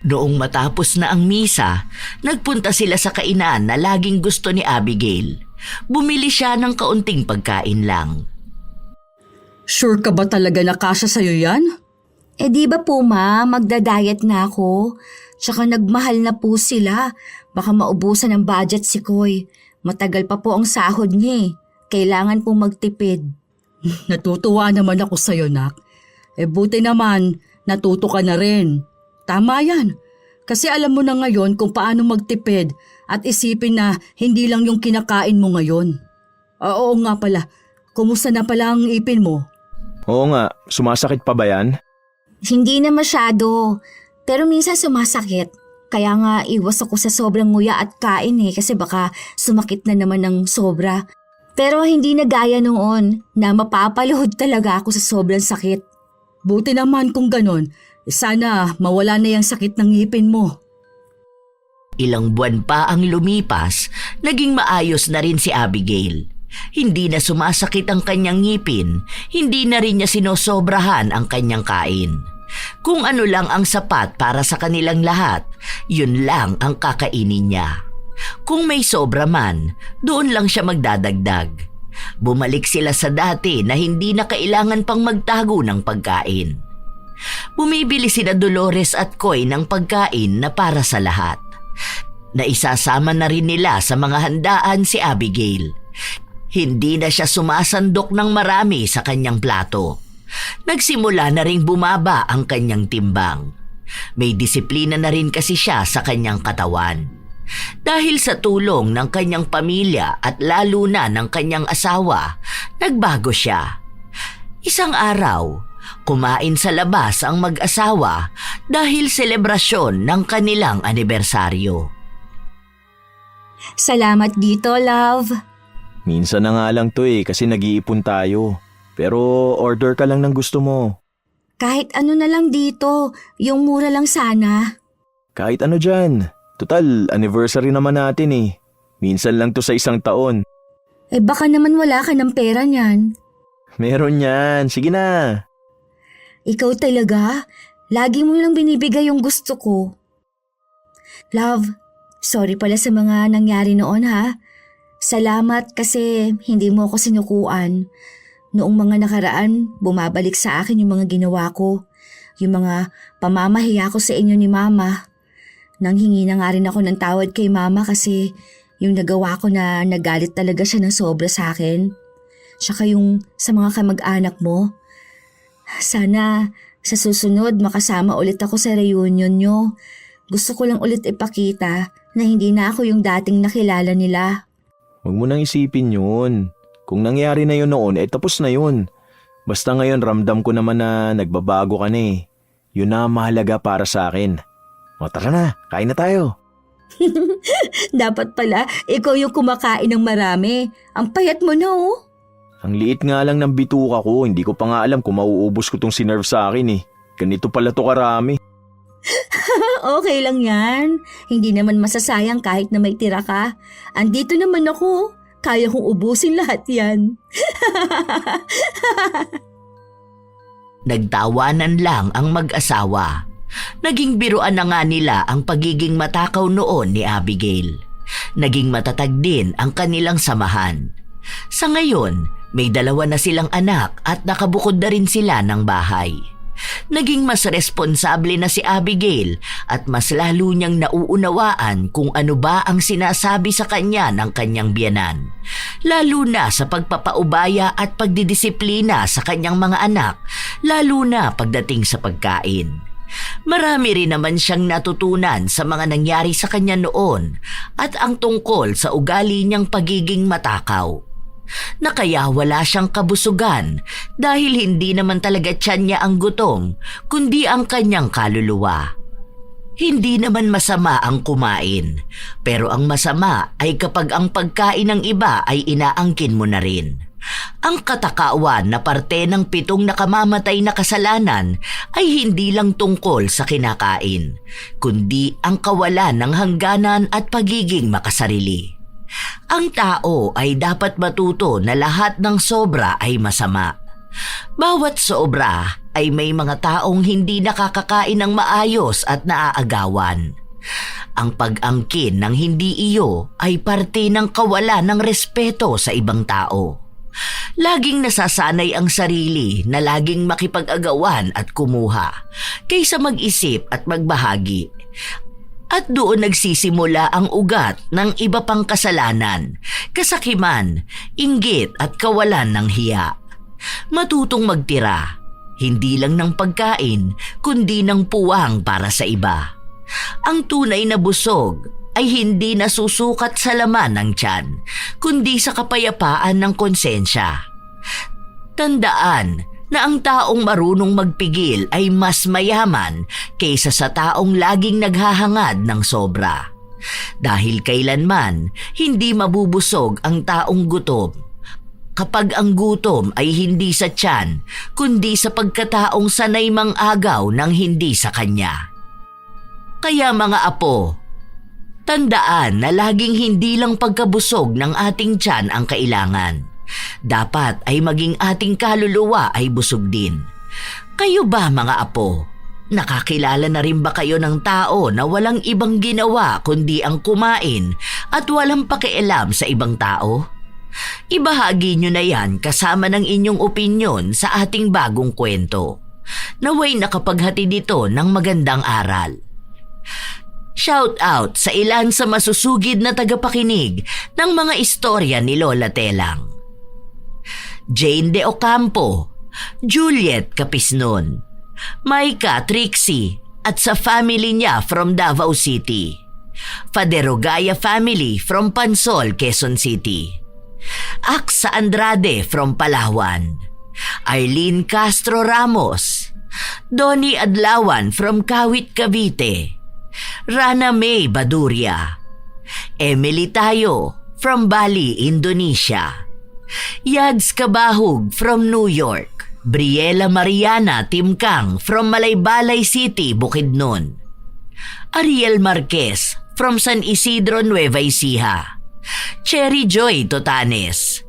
Noong matapos na ang misa, nagpunta sila sa kainan na laging gusto ni Abigail. Bumili siya ng kaunting pagkain lang. Sure ka ba talaga na kasya sa'yo yan? Eh di ba po ma, magda-diet na ako. Tsaka nagmahal na po sila. Baka maubusan ng budget si Koy. Matagal pa po ang sahod niya eh. Kailangan po magtipid. Natutuwa naman ako sa'yo, nak. Buti naman, natuto ka na rin. Tama yan. Kasi alam mo na ngayon kung paano magtipid at isipin na hindi lang yung kinakain mo ngayon. Oo nga pala, kumusta na pala ang ipin mo? Oo nga, sumasakit pa ba yan? Hindi na masyado, pero minsan sumasakit. Kaya nga iwas ako sa sobrang nguya at kain kasi baka sumakit na naman ng sobra. Pero hindi na gaya noon na mapapaluhod talaga ako sa sobrang sakit. Buti naman kung ganon, sana mawala na yung sakit ng ngipin mo. Ilang buwan pa ang lumipas, naging maayos na rin si Abigail. Hindi na sumasakit ang kanyang ngipin, hindi na rin niya sinosobrahan ang kanyang kain. Kung ano lang ang sapat para sa kanilang lahat, yun lang ang kakainin niya. Kung may sobra man, doon lang siya magdadagdag. Bumalik sila sa dati na hindi na kailangan pang magtago ng pagkain. Bumibili sina Dolores at Koy ng pagkain na para sa lahat. Naisasama na rin nila sa mga handaan si Abigail. Hindi na siya sumasandok ng marami sa kanyang plato. Nagsimula na ring bumaba ang kanyang timbang. May disiplina na rin kasi siya sa kanyang katawan. Dahil sa tulong ng kanyang pamilya at lalo na ng kanyang asawa, nagbago siya. Isang araw, kumain sa labas ang mag-asawa dahil selebrasyon ng kanilang anibersaryo. Salamat dito, love. Minsan na nga lang to kasi nag-iipon tayo. Pero order ka lang ng gusto mo. Kahit ano na lang dito, yung mura lang sana. Kahit ano dyan. Total, anniversary naman natin Minsan lang to sa isang taon. Baka naman wala ka ng pera niyan. Meron yan. Sige na. Ikaw talaga? Lagi mo lang binibigay yung gusto ko. Love, sorry pala sa mga nangyari noon Salamat kasi hindi mo ako sinukuan. Noong mga nakaraan, bumabalik sa akin yung mga ginawa ko. Yung mga pamamahiya ko sa inyo ni Mama. Nanghingi na nga rin ako ng tawad kay Mama kasi yung nagawa ko na nagalit talaga siya ng sobra sa akin. Tsaka yung sa mga kamag-anak mo. Sana sa susunod makasama ulit ako sa reunion nyo. Gusto ko lang ulit ipakita na hindi na ako yung dating nakilala nila. Huwag mo nang isipin yun. Kung nangyari na yun noon, tapos na yun. Basta ngayon ramdam ko naman na nagbabago ka na Yun na mahalaga para sa akin. O tara na, kain na tayo. Dapat pala, ikaw yung kumakain ng marami. Ang payat mo na Ang liit nga lang ng bituka ko, hindi ko pa nga alam kung mauubos ko tong sinerve sa akin Ganito pala to karami. Okay lang yan. Hindi naman masasayang kahit na may tira ka. Andito naman ako. Kaya kong ubusin lahat yan. Nagtawanan lang ang mag-asawa. Naging biruan na nga nila ang pagiging matakaw noon ni Abigail. Naging matatag din ang kanilang samahan. Sa ngayon, may 2 na silang anak at nakabukod na rin sila ng bahay. Naging mas responsable na si Abigail at mas lalo niyang nauunawaan kung ano ba ang sinasabi sa kanya ng kanyang biyenan. Lalo na sa pagpapaubaya at pagdidisiplina sa kanyang mga anak, lalo na pagdating sa pagkain. Marami rin naman siyang natutunan sa mga nangyari sa kanya noon at ang tungkol sa ugali niyang pagiging matakaw. Na kaya wala siyang kabusugan dahil hindi naman talaga tiyan niya ang gutom kundi ang kanyang kaluluwa. Hindi naman masama ang kumain, pero ang masama ay kapag ang pagkain ng iba ay inaangkin mo na rin. Ang katakawan na parte ng 7 nakamamatay na kasalanan ay hindi lang tungkol sa kinakain, kundi ang kawalan ng hangganan at pagiging makasarili. Ang tao ay dapat matuto na lahat ng sobra ay masama. Bawat sobra ay may mga taong hindi nakakakain ng maayos at naaagawan. Ang pag-angkin ng hindi iyo ay parte ng kawalan ng respeto sa ibang tao. Laging nasasanay ang sarili na laging makipag-agawan at kumuha kaysa mag-isip at magbahagi. At doon nagsisimula ang ugat ng iba pang kasalanan, kasakiman, inggit at kawalan ng hiya. Matutong magtira, hindi lang ng pagkain, kundi ng puwang para sa iba. Ang tunay na busog ay hindi nasusukat sa laman ng tiyan, kundi sa kapayapaan ng konsensya. Tandaan na ang taong marunong magpigil ay mas mayaman kaysa sa taong laging naghahangad ng sobra. Dahil kailanman hindi mabubusog ang taong gutom kapag ang gutom ay hindi sa tiyan, kundi sa pagkataong sanay mang-agaw ng hindi sa kanya. Kaya mga apo, tandaan na laging hindi lang pagkabusog ng ating tiyan ang kailangan. Dapat ay maging ating kaluluwa ay busog din. Kayo ba mga apo? Nakakilala na rin ba kayo ng tao na walang ibang ginawa kundi ang kumain at walang pakialam sa ibang tao? Ibahagi nyo na yan kasama ng inyong opinyon sa ating bagong kwento. Naway nakapaghatid ito ng magandang aral. Shout out sa ilan sa masusugid na tagapakinig ng mga istorya ni Lola Telang. Jane De Ocampo, Juliet Capisnon, Maika Trixie at sa family niya from Davao City, Faderogaya family from Pansol, Quezon City, Aksa Andrade from Palawan, Arlene Castro Ramos, Donnie Adlawan from Kawit, Cavite, Rana May Baduria, Emily Tayo from Bali, Indonesia, Yads Kabahug from New York, Briella Mariana Timkang from Malaybalay City, Bukidnon, Ariel Marquez from San Isidro, Nueva Ecija, Cherry Joy Totanes,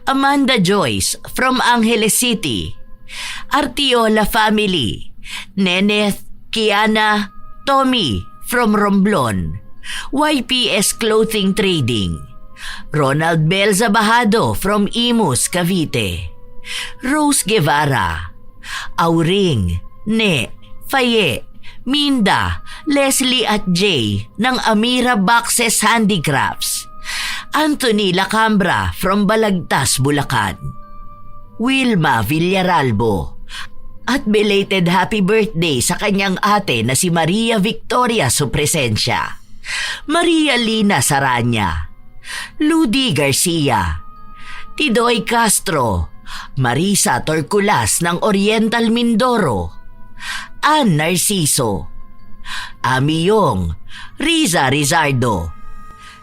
Amanda Joyce from Angeles City, Artiola family, Neneth, Kiana, Tommy from Romblon, YPS Clothing Trading, Ronald Bel Zabahado from Imus, Cavite, Rose Guevara, Auring, Ne, Faye, Minda, Leslie at Jay ng Amira Boxes Handicrafts, Anthony Lacambra from Balagtas, Bulacan, Wilma Villaralbo, at belated happy birthday sa kanyang ate na si Maria Victoria Supresensya, Maria Lina Saranya, Ludi Garcia, Tidoy Castro, Marisa Torculas ng Oriental Mindoro, Ann Narciso, Ami Yong, Riza Rizardo.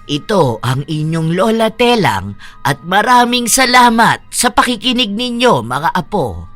Ito ang inyong Lola Telang at maraming salamat sa pakikinig ninyo mga apo.